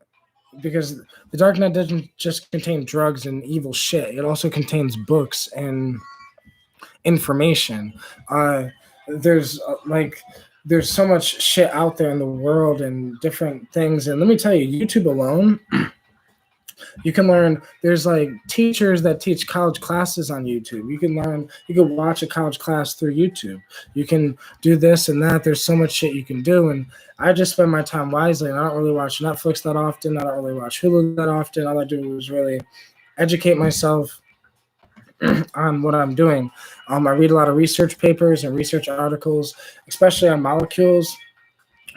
because the Darknet doesn't just contain drugs and evil shit. It also contains books and information. There's there's so much shit out there in the world and different things. And let me tell you, YouTube alone, you can learn. There's like teachers that teach college classes on YouTube. You can watch a college class through YouTube. You can do this and that. There's so much shit you can do. And I just spend my time wisely. And I don't really watch Netflix that often. I don't really watch Hulu that often. All I do is really educate myself on what I'm doing. I read a lot of research papers and research articles, especially on molecules.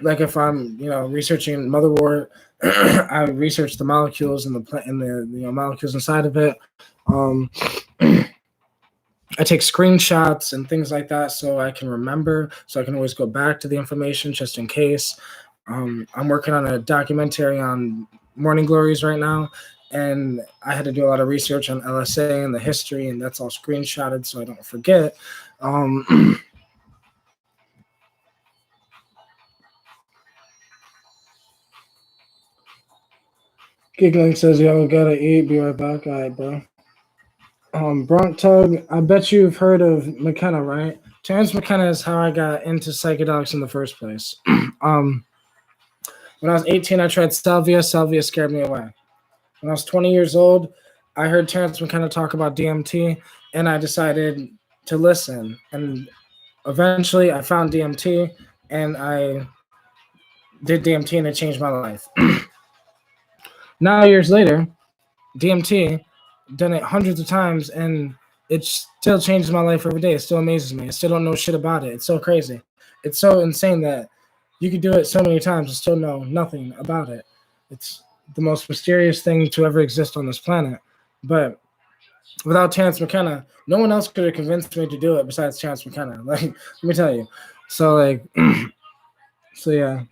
Like if I'm, researching motherwort, I research the molecules and the molecules inside of it. I take screenshots and things like that so I can remember, so I can always go back to the information just in case. I'm working on a documentary on morning glories right now, and I had to do a lot of research on LSA and the history, and that's all screenshotted so I don't forget. Giggling says, yo, gotta eat, be right back. All right, bro. Bronk Tug, I bet you've heard of McKenna, right? Terrence McKenna is how I got into psychedelics in the first place. When I was 18, I tried salvia. Salvia scared me away. When I was 20 years old, I heard Terrence McKenna talk about DMT, and I decided to listen. And eventually, I found DMT, and I did DMT, and it changed my life. Now, years later, DMT, done it hundreds of times, and it still changes my life every day. It still amazes me. I still don't know shit about it. It's so crazy. It's so insane that you could do it so many times and still know nothing about it. It's the most mysterious thing to ever exist on this planet. But without Terrence McKenna, no one else could have convinced me to do it besides Terrence McKenna. Like, let me tell you. So, so yeah.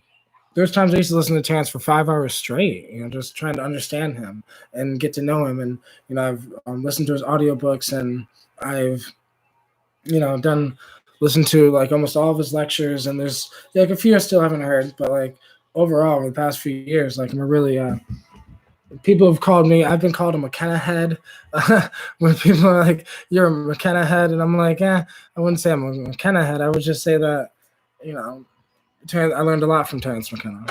There's times I used to listen to Terrence for 5 hours straight, just trying to understand him and get to know him. And, I've listened to his audiobooks, and I've, listened to like almost all of his lectures. And there's like a few I still haven't heard, but like overall over the past few years, like I'm a really, people have called me, I've been called a McKenna head. When people are like, you're a McKenna head. And I'm like, I wouldn't say I'm a McKenna head. I would just say that, I learned a lot from Terrence McKenna.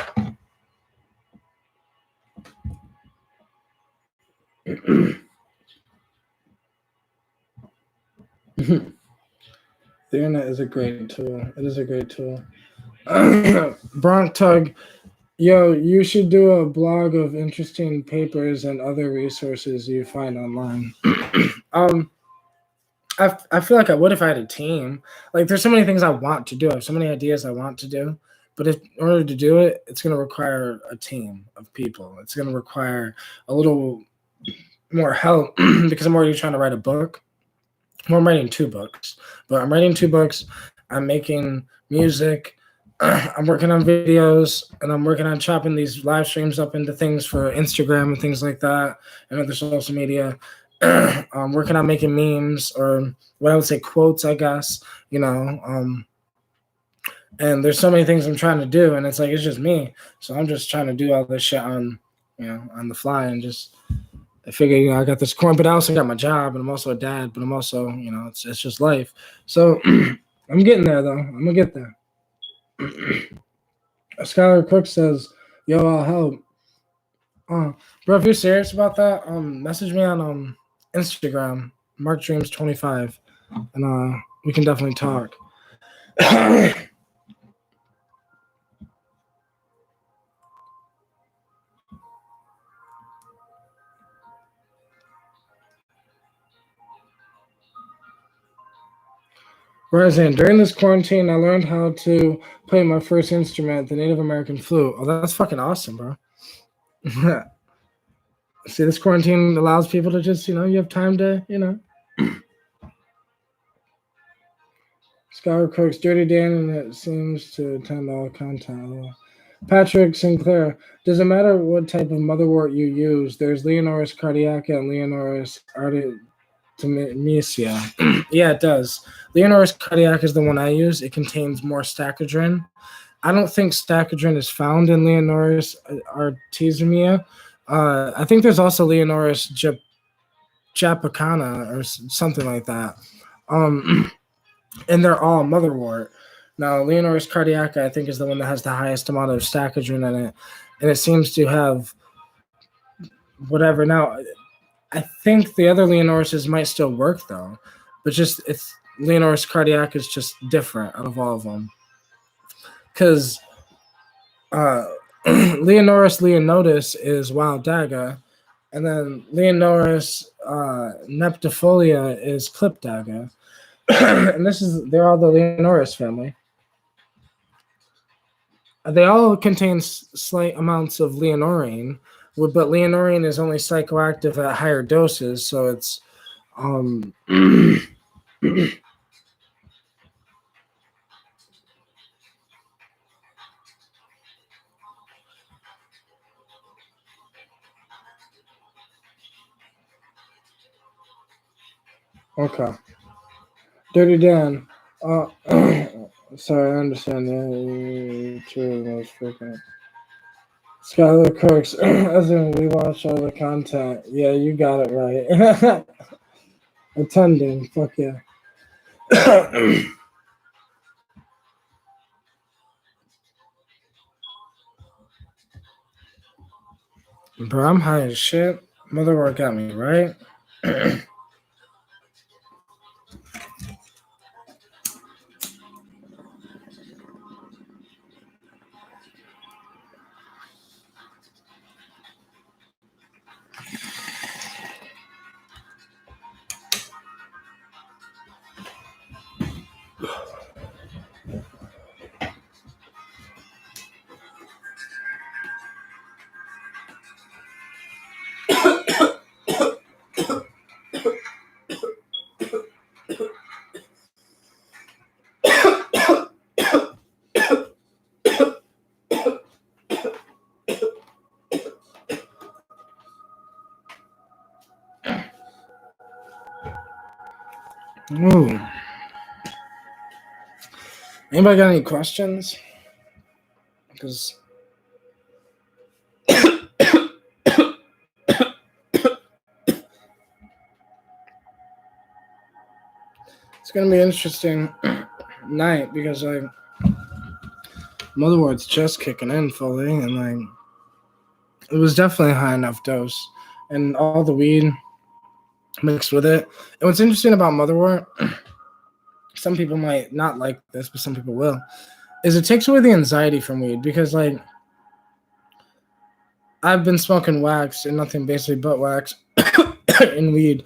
The internet is a great tool. It is a great tool. Bronk Tug, yo, you should do a blog of interesting papers and other resources you find online. I feel like I would if I had a team. Like, there's so many things I want to do. I have so many ideas I want to do. But in order to do it, it's going to require a team of people. It's going to require a little more help because I'm already trying to write a book. Well, I'm writing 2 books. But I'm writing 2 books. I'm making music. I'm working on videos, and I'm working on chopping these live streams up into things for Instagram and things like that, and other social media. I'm working on making memes, or what I would say quotes, I guess, and there's so many things I'm trying to do, and it's like, it's just me. So I'm just trying to do all this shit on the fly, and just, I figure, I got this corn, but I also got my job, and I'm also a dad, but I'm also, it's just life. So I'm getting there, though. I'm gonna get there. Skylar Cook says, "Yo, I'll help." Bro, if you're serious about that, message me on Instagram, MarkDreams25, and we can definitely talk. Roseanne, during this quarantine, I learned how to play my first instrument, the Native American flute. Oh, that's fucking awesome, bro. See, this quarantine allows people to just, you have time to, Skylar Cook's Dirty Dan, and it seems to attend all content. Patrick Sinclair, does it matter what type of motherwort you use? There's Leonoris cardiaca and Leonoris artemisia. Yeah, it does. Leonoris cardiaca is the one I use. It contains more stachydrin. I don't think stachydrin is found in Leonoris artemisia. I think there's also Leonoris japicana or something like that. And they're all motherwort. Now, Leonoris cardiaca, I think, is the one that has the highest amount of stachydrin in it, and it seems to have whatever. Now, I think the other Leonorises might still work, though, but just Leonoris cardiaca is just different out of all of them. Because Leonoris leonotis is wild daga, and then Leonoris neptifolia is clip daga. And they're all the Leonoris family. They all contain slight amounts of leonorine, but leonorine is only psychoactive at higher doses, so it's okay. Dirty Dan. Sorry, I understand. Yeah, true. Most freaking. Skylar Cooks. As in, we watch all the content. Yeah, you got it right. Attending. Fuck yeah. Bro, I'm high as shit. Motherwort got me, right? Ooh. Anybody got any questions? Because it's gonna be an interesting night, because motherwort's just kicking in fully, and it was definitely a high enough dose, and all the weed mixed with it. And what's interesting about motherwort, some people might not like this, but some people will, is it takes away the anxiety from weed, because I've been smoking wax and nothing basically but wax and weed.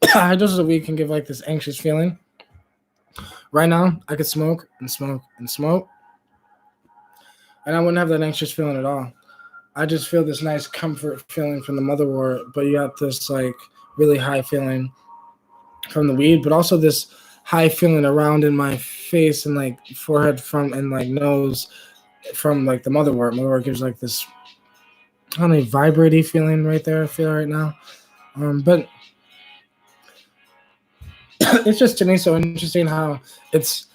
High doses of weed can give this anxious feeling. Right now, I could smoke and smoke and smoke, and I wouldn't have that anxious feeling at all. I just feel this nice comfort feeling from the motherwort, but you got this really high feeling from the weed, but also this high feeling around in my face and like forehead from and like nose from like the motherwort. Motherwort gives like this I don't know, vibrating feeling right there. I feel right now, but it's just to me so interesting how it's.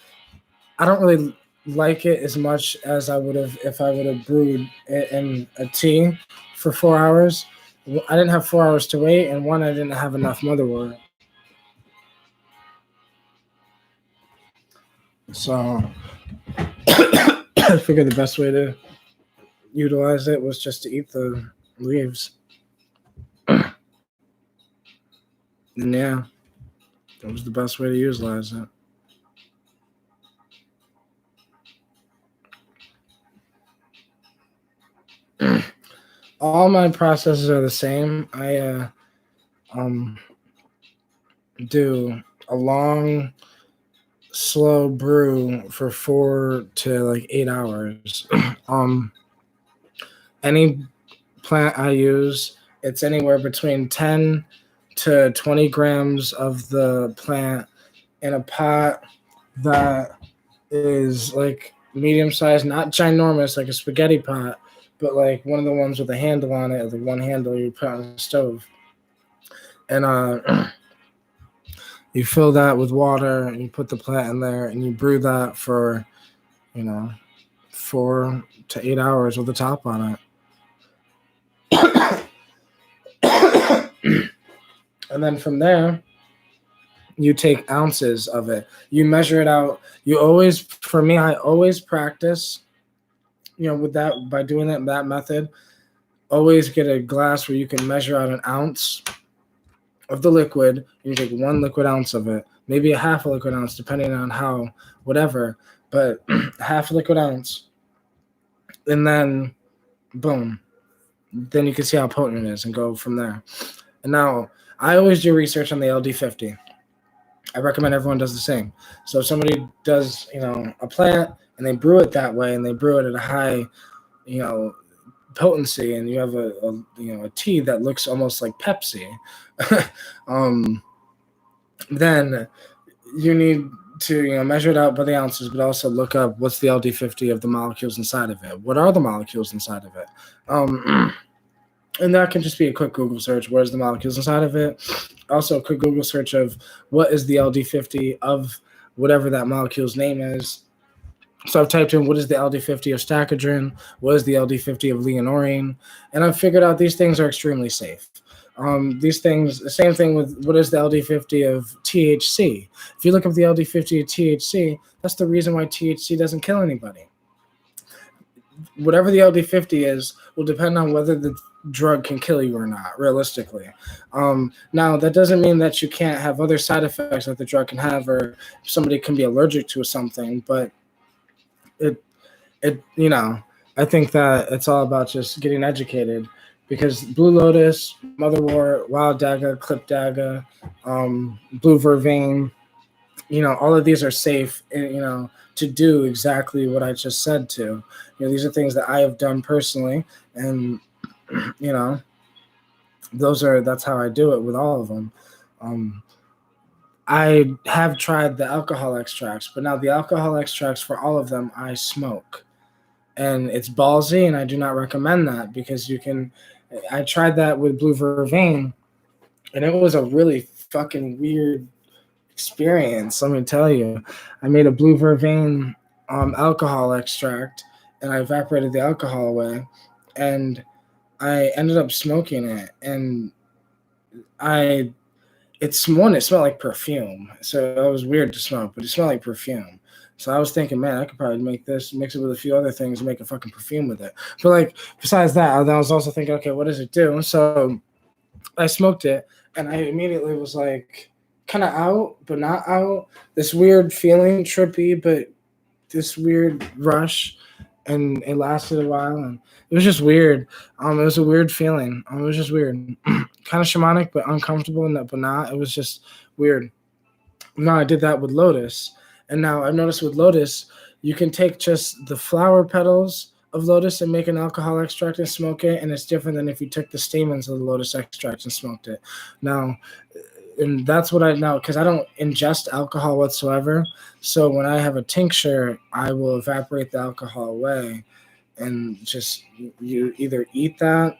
I don't really like it as much as I would have if I would have brewed it in a tea for 4 hours. I didn't have 4 hours to wait, and one, I didn't have enough motherwort. So I figured the best way to utilize it was just to eat the leaves. And yeah, that was the best way to utilize it. All my processes are the same. I do a long, slow brew for 4 to like 8 hours. Any plant I use, it's anywhere between 10 to 20 grams of the plant in a pot that is like medium size, not ginormous like a spaghetti pot, but like one of the ones with a handle on it, the one handle you put on the stove. And you fill that with water and you put the plant in there and you brew that for, 4 to 8 hours with the top on it. And then from there, you take ounces of it. You measure it out. For me, I always practice, with that, by doing that method, always get a glass where you can measure out an ounce of the liquid. And you take 1 liquid ounce of it, maybe a half a liquid ounce, depending on how, whatever, but half a liquid ounce. And then, boom. Then you can see how potent it is and go from there. And now, I always do research on the LD50. I recommend everyone does the same. So if somebody does, a plant and they brew it that way and they brew it at a high, potency, and you have a tea that looks almost like Pepsi, then you need to measure it out by the ounces, but also look up what's the LD50 of the molecules inside of it. What are the molecules inside of it? And that can just be a quick Google search. Where's the molecules inside of it? Also, a quick Google search of what is the LD50 of whatever that molecule's name is. So I've typed in what is the LD50 of stachydrin, what is the LD50 of leonorine, and I've figured out these things are extremely safe. These things, the same thing with what is the LD50 of THC. If you look up the LD50 of THC, that's the reason why THC doesn't kill anybody. Whatever the LD50 is will depend on whether the drug can kill you or not, realistically. Now, that doesn't mean that you can't have other side effects that the drug can have, or somebody can be allergic to something, but I think that it's all about just getting educated, because Blue Lotus, Motherwort, Wild Daga, Clip Daga, Blue Vervain, all of these are safe, to do exactly what I just said to. These are things that I have done personally, and, that's how I do it with all of them. I have tried the alcohol extracts, but now the alcohol extracts for all of them, I smoke. And it's ballsy, and I do not recommend that, because I tried that with Blue Vervain, and it was a really fucking weird experience, let me tell you. I made a Blue Vervain alcohol extract, and I evaporated the alcohol away, and I ended up smoking it, and it smelled like perfume. So it was weird to smoke, but it smelled like perfume. So I was thinking, man, I could probably make this, mix it with a few other things, and make a fucking perfume with it. But like, besides that, I was also thinking, okay, what does it do? So I smoked it, and I immediately was like, kind of out, but not out. This weird feeling, trippy, but this weird rush, and it lasted a while, and it was just weird. It was a weird feeling. It was just weird, kind of shamanic, but uncomfortable, but not. It was just weird. Now I did that with Lotus, and now I've noticed with Lotus, you can take just the flower petals of Lotus and make an alcohol extract and smoke it, and it's different than if you took the stamens of the Lotus extract and smoked it. Now, and that's what I know because I don't ingest alcohol whatsoever. So when I have a tincture, I will evaporate the alcohol away and just you either eat that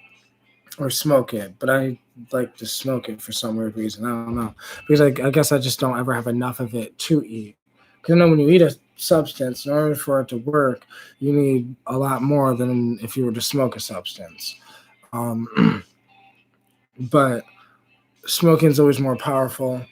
or smoke it. But I like to smoke it for some weird reason. I don't know because I guess I just don't ever have enough of it to eat. Because I know when you eat a substance, in order for it to work, you need a lot more than if you were to smoke a substance. But smoking is always more powerful.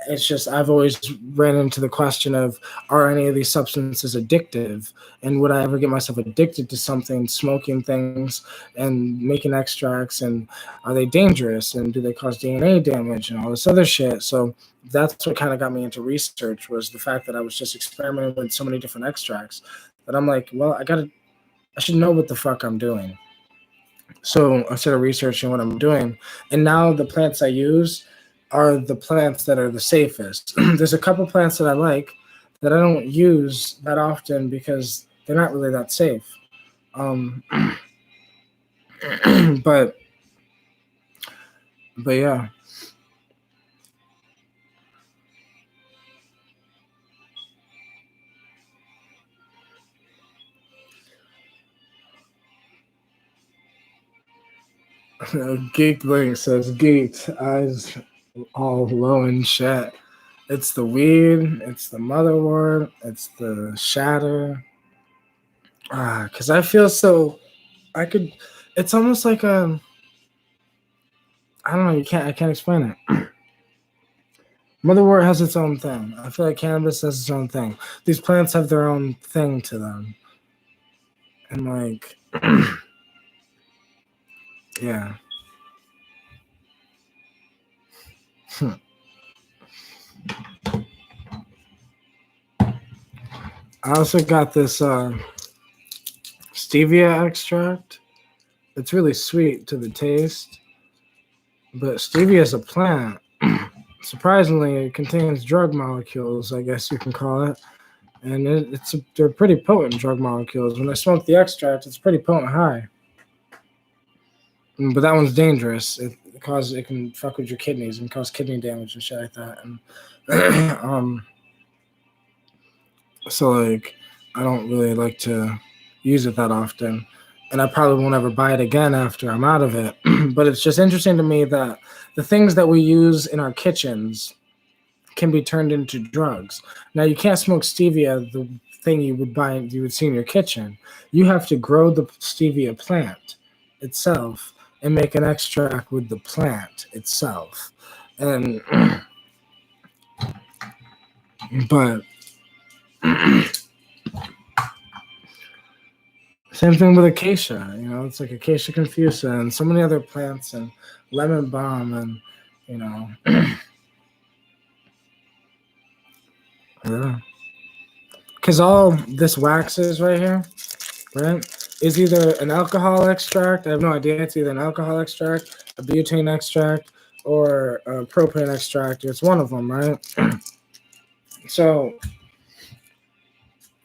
It's just I've always ran into the question of are any of these substances addictive, and would I ever get myself addicted to something, smoking things and making extracts, and are they dangerous and do they cause DNA damage and all this other shit? So that's what kind of got me into research was the fact that I was just experimenting with so many different extracts that I'm like, well, I should know what the fuck I'm doing. So I started researching what I'm doing, and now the plants I use are the plants that are the safest. There's a couple plants that I like that I don't use that often because they're not really that safe. But yeah. Geek Link says geeked eyes all low and shit. It's the weed, it's the motherwort, it's the shatter. Because I feel so. It's almost like a. I don't know. I can't explain it. Motherwort has its own thing. I feel like cannabis has its own thing. These plants have their own thing to them, and like, yeah. I also got this stevia extract. It's really sweet to the taste, but stevia is a plant. Surprisingly, it contains drug molecules, I guess you can call it, and they're pretty potent drug molecules. When I smoke the extract, it's pretty potent high, but that one's dangerous. It can fuck with your kidneys and cause kidney damage and shit like that. And so like, I don't really like to use it that often, and I probably won't ever buy it again after I'm out of it. But it's just interesting to me that the things that we use in our kitchens can be turned into drugs. Now you can't smoke stevia, the thing you would see in your kitchen. You have to grow the stevia plant itself and make an extract with the plant itself. And but same thing with acacia, it's like acacia confusa and so many other plants and lemon balm and yeah. Because all this wax is right here, right, is either an alcohol extract. I have no idea. It's either an alcohol extract, a butane extract, or a propane extract. It's one of them, right? So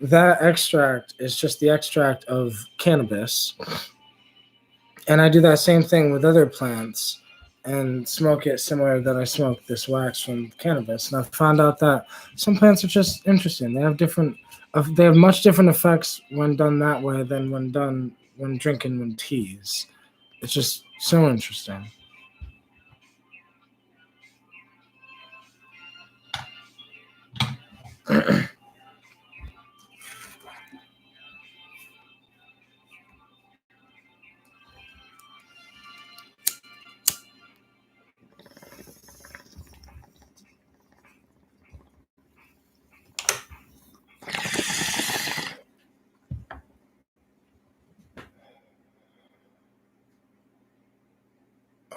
that extract is just the extract of cannabis. And I do that same thing with other plants and smoke it similar that I smoke this wax from cannabis. And I found out that some plants are just interesting. They have much different effects when done that way than when drinking teas. It's just so interesting.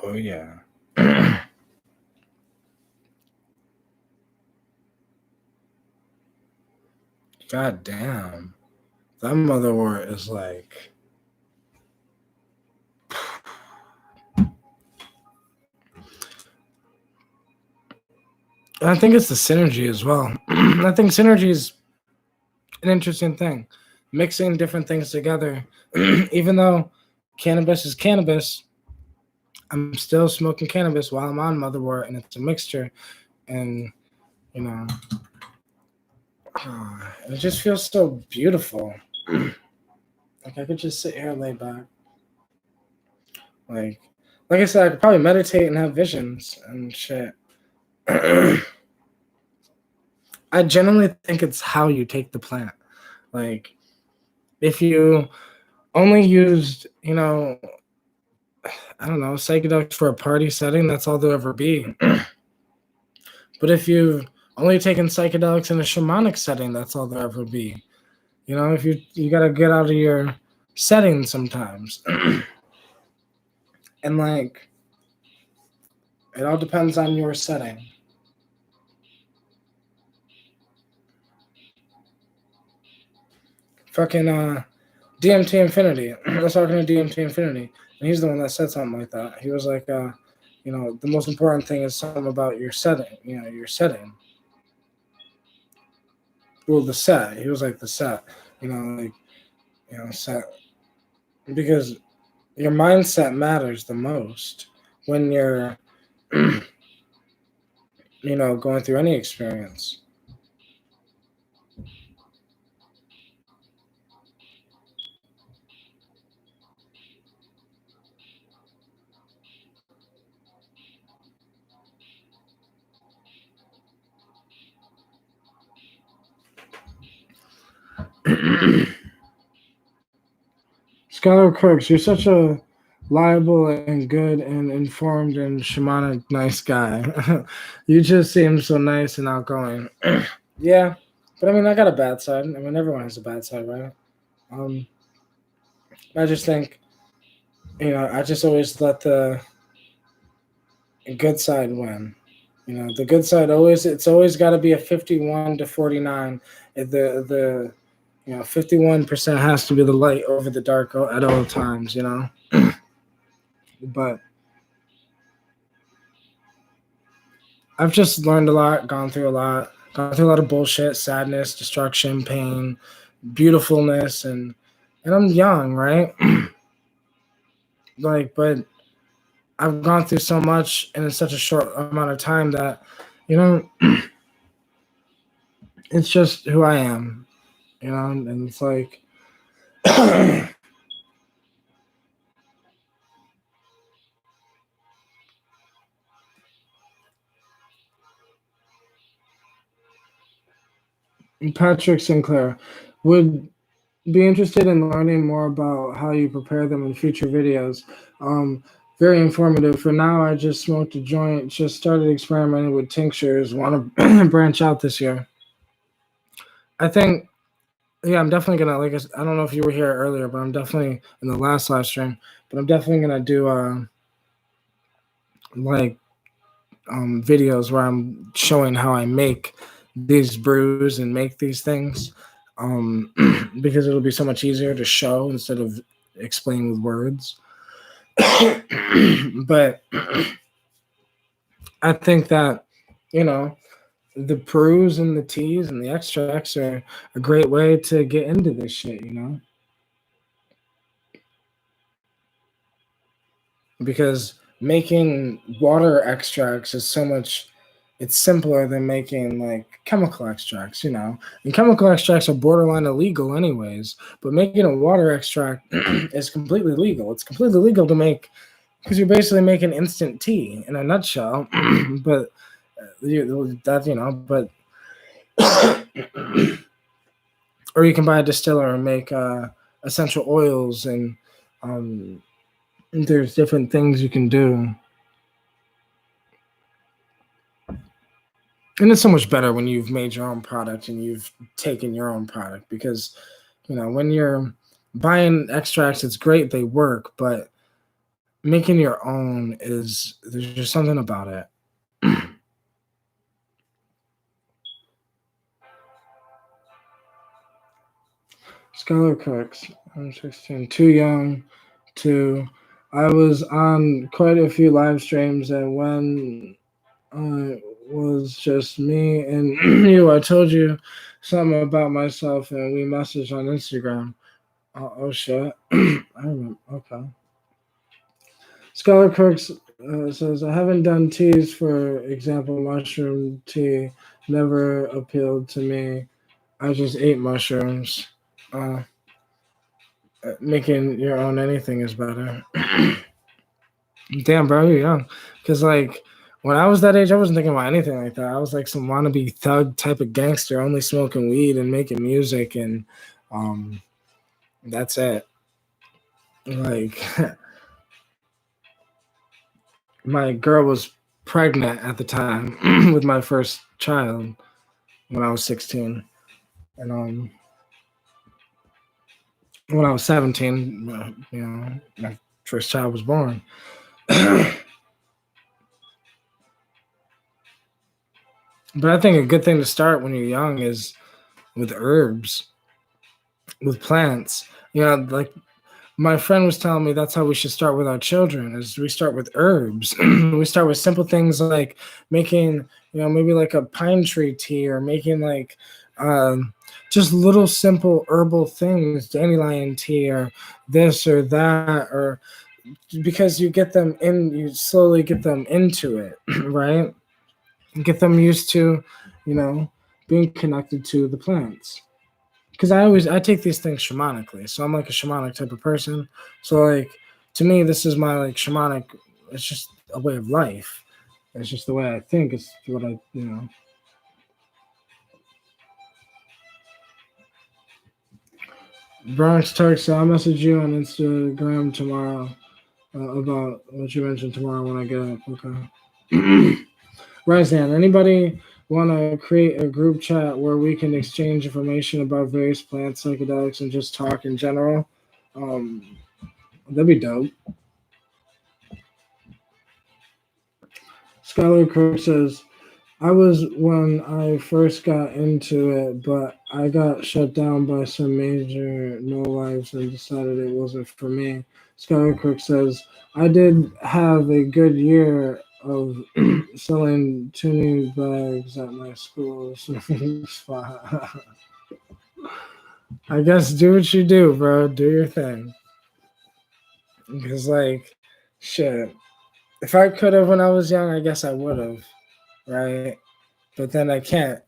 Oh, yeah. God damn. That motherwort is like... I think it's the synergy as well. I think synergy is an interesting thing. Mixing different things together. Even though cannabis is cannabis, I'm still smoking cannabis while I'm on motherwort, and it's a mixture, and you know, it just feels so beautiful. Like I could just sit here and lay back. Like I said, I could probably meditate and have visions and shit. I genuinely think it's how you take the plant. Like if you only used, I don't know, psychedelics for a party setting, that's all there'll ever be. But if you've only taken psychedelics in a shamanic setting, that's all there'll ever be. If you gotta get out of your setting sometimes. And like it all depends on your setting. Fucking DMT Infinity. I was talking to DMT Infinity, and he's the one that said something like that. He was like, the most important thing is something about your setting. Your setting. Well, the set. He was like the set. Set, because your mindset matters the most when you're, going through any experience. Skylar Crooks, you're such a liable and good and informed and shamanic nice guy. You just seem so nice and outgoing. Yeah, but I mean, I got a bad side. I mean, everyone has a bad side, right? I just think, I just always let the good side win. The good side it's always got to be a 51 to 49. The 51% has to be the light over the dark at all times, But I've just learned a lot, gone through a lot of bullshit, sadness, destruction, pain, beautifulness, and I'm young, right? But I've gone through so much in such a short amount of time that, it's just who I am, and it's like, Patrick Sinclair would be interested in learning more about how you prepare them in future videos. Very informative. For now, I just smoked a joint, just started experimenting with tinctures, want to branch out this year. I think, yeah, I'm definitely going to, I don't know if you were here earlier, but I'm definitely in the last live stream, but I'm definitely going to do, videos where I'm showing how I make these brews and make these things, because it'll be so much easier to show instead of explain with words. But I think that, the brews and the teas and the extracts are a great way to get into this shit, because making water extracts is so much, it's simpler than making like chemical extracts, and chemical extracts are borderline illegal anyways, but making a water extract is completely legal. It's completely legal to make, because you're basically making instant tea in a nutshell. But but or you can buy a distiller and make essential oils, and there's different things you can do. And it's so much better when you've made your own product and you've taken your own product, because, when you're buying extracts, it's great, they work, but making your own there's just something about it. Skylar Cooks, I'm 16, too young to. I was on quite a few live streams, and when was just me and you, I told you something about myself, and we messaged on Instagram. Oh shit. I remember. Okay. Scholar Crooks says, I haven't done teas, for example, mushroom tea never appealed to me. I just ate mushrooms. Uh, Making your own anything is better. Damn, bro, you're young. Because, like, when I was that age, I wasn't thinking about anything like that. I was like some wannabe thug type of gangster, only smoking weed and making music, and that's it. Like, my girl was pregnant at the time with my first child when I was 16. And when I was 17, my first child was born. But I think a good thing to start when you're young is with herbs, with plants. Like my friend was telling me that's how we should start with our children, is we start with herbs. We start with simple things like making, maybe like a pine tree tea, or making like just little simple herbal things, dandelion tea or this or that, or because you slowly get them into it, right? Get them used to, being connected to the plants. Because I take these things shamanically, so I'm like a shamanic type of person. So like to me, this is my like shamanic. It's just a way of life. It's just the way I think. It's what I. Bronx Turks, I'll message you on Instagram tomorrow about what you mentioned tomorrow when I get up. Okay. Ryzan, anybody want to create a group chat where we can exchange information about various plants, psychedelics, and just talk in general? That'd be dope. Skylar Crook says, I was when I first got into it, but I got shut down by some major no lives and decided it wasn't for me. Skylar Crook says, I did have a good year of selling tuning bags at my school. I guess do what you do, bro. Do your thing. Because, like, shit. If I could have when I was young, I guess I would have, right? But then I can't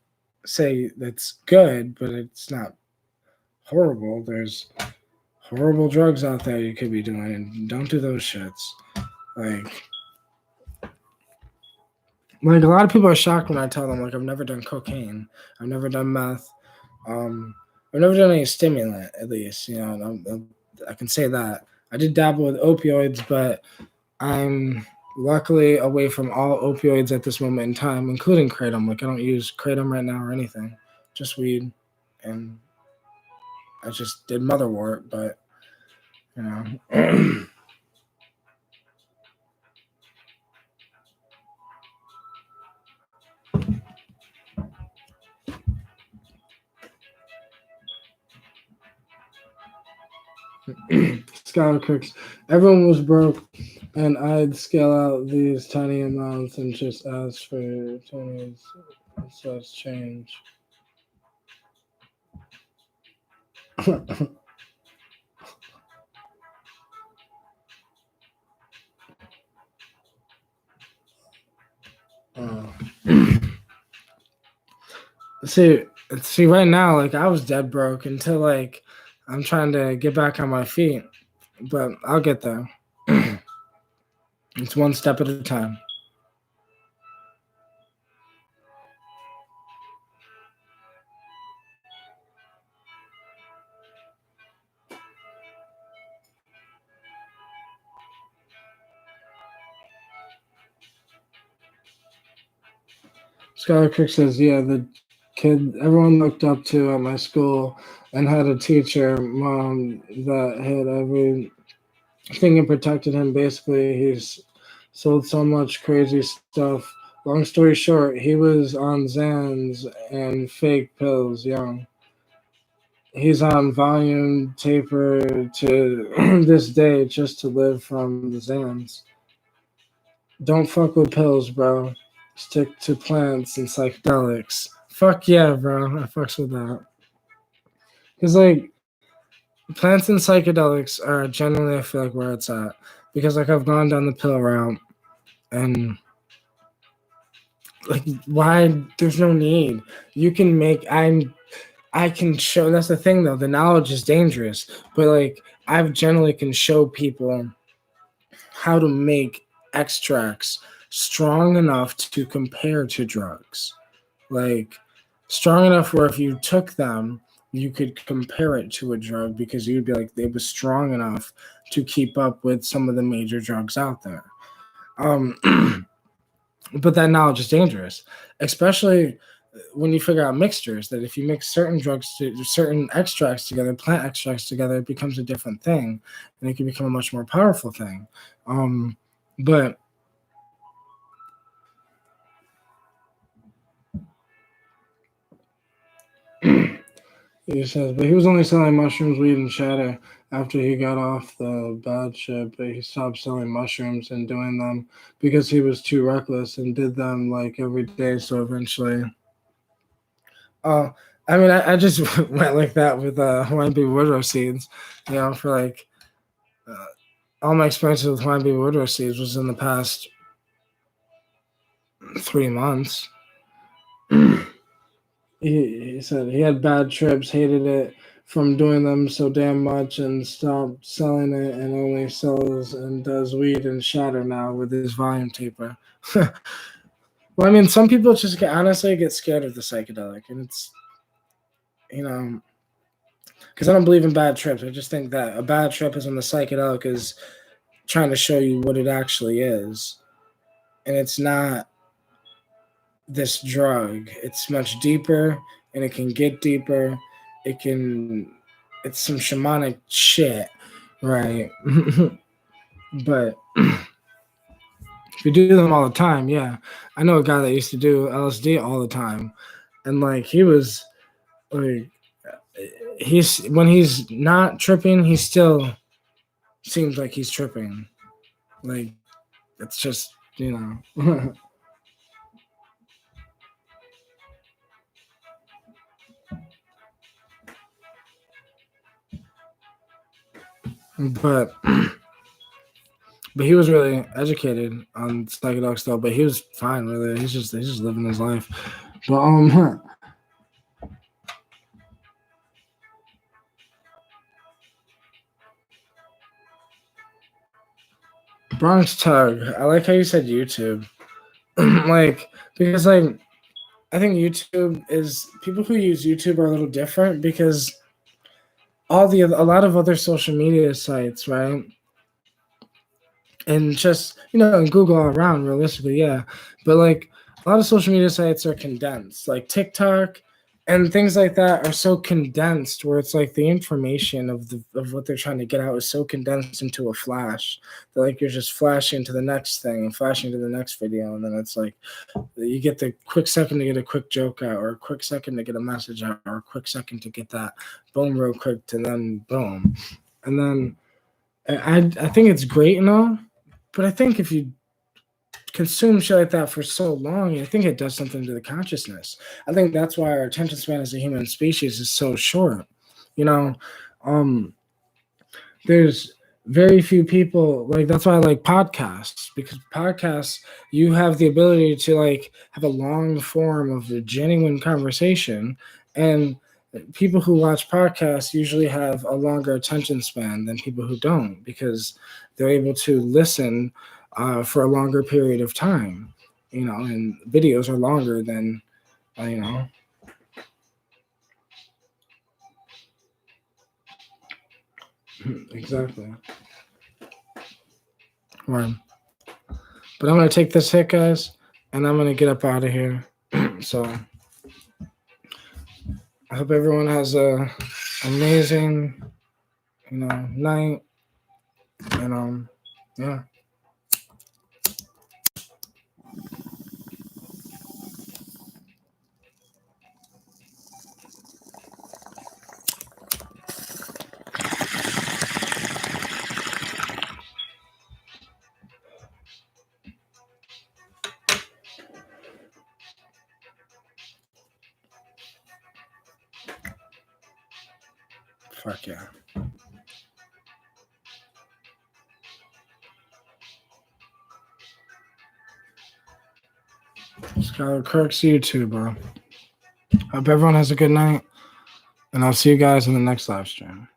say that's good, but it's not horrible. There's horrible drugs out there you could be doing, and don't do those shits. Like a lot of people are shocked when I tell them, like, I've never done cocaine, I've never done meth, I've never done any stimulant, at least, I can say that. I did dabble with opioids, but I'm luckily away from all opioids at this moment in time, including kratom. Like, I don't use kratom right now or anything, just weed, and I just did motherwort, but Scholar Cooks. Everyone was broke, and I'd scale out these tiny amounts and just ask for Tony's such change. See, right now, like, I was dead broke until, like, I'm trying to get back on my feet, but I'll get there. It's one step at a time. Scholar Cook says, yeah, the kid everyone looked up to at my school and had a teacher, mom, that had everything and protected him. Basically, he's sold so much crazy stuff. Long story short, he was on Xans and fake pills young. He's on volume taper to this day just to live from the Xans. Don't fuck with pills, bro. Stick to plants and psychedelics. Fuck yeah, bro. I fucks with that. Because, like, plants and psychedelics are generally, I feel like, where it's at. because like I've gone down the pill route, and like why there's no need. You can make I can show, that's the thing though, the knowledge is dangerous, but like I've generally can show people how to make extracts strong enough to compare to drugs. Like strong enough where if you took them, you could compare it to a drug because you'd be like, it was strong enough to keep up with some of the major drugs out there. But that knowledge is dangerous, especially when you figure out mixtures, that if you mix certain drugs to certain extracts together, plant extracts together, it becomes a different thing, and it can become a much more powerful thing. But he says, but he was only selling mushrooms, weed, and shatter after he got off the bad shit. But he stopped selling mushrooms and doing them because he was too reckless and did them like every day. So eventually, I mean, I just went like that with Hawaiian Baby Woodrow seeds, for like all my experiences with Hawaiian Baby Woodrow seeds was in the past 3 months. He said he had bad trips, hated it from doing them so damn much, and stopped selling it, and only sells and does weed and shatter now with his volume taper. Well, I mean, some people just honestly get scared of the psychedelic, and it's, because I don't believe in bad trips. I just think that a bad trip is when the psychedelic is trying to show you what it actually is, and it's not this drug. It's much deeper, and it can get deeper. It's some shamanic shit, right? But if you do them all the time, yeah. I know a guy that used to do LSD all the time, and like he was like, when he's not tripping, he still seems like he's tripping. Like it's just, but he was really educated on psychedelics though. But he was fine with it. He's just living his life. But Bronx Tug. I like how you said YouTube. Like because like I think YouTube is, people who use YouTube are a little different because a lot of other social media sites, right? And just, and Google all around realistically, yeah. But like a lot of social media sites are condensed, like TikTok and things like that are so condensed where it's like the information of what they're trying to get out is so condensed into a flash that like you're just flashing to the next thing and flashing to the next video, and then it's like you get the quick second to get a quick joke out, or a quick second to get a message out, or a quick second to get that boom real quick, to then boom. And then I think it's great and all, but I think if you consume shit like that for so long, I think it does something to the consciousness. I think that's why our attention span as a human species is so short. There's very few people, like that's why I like podcasts, because podcasts, you have the ability to like have a long form of a genuine conversation, and people who watch podcasts usually have a longer attention span than people who don't, because they're able to listen for a longer period of time, and videos are longer than, exactly. Right. But I'm going to take this hit, guys, and I'm going to get up out of here. So I hope everyone has a amazing, night. And yeah. Fuck yeah. Skylar Kirk, see you too, bro. Hope everyone has a good night, and I'll see you guys in the next live stream.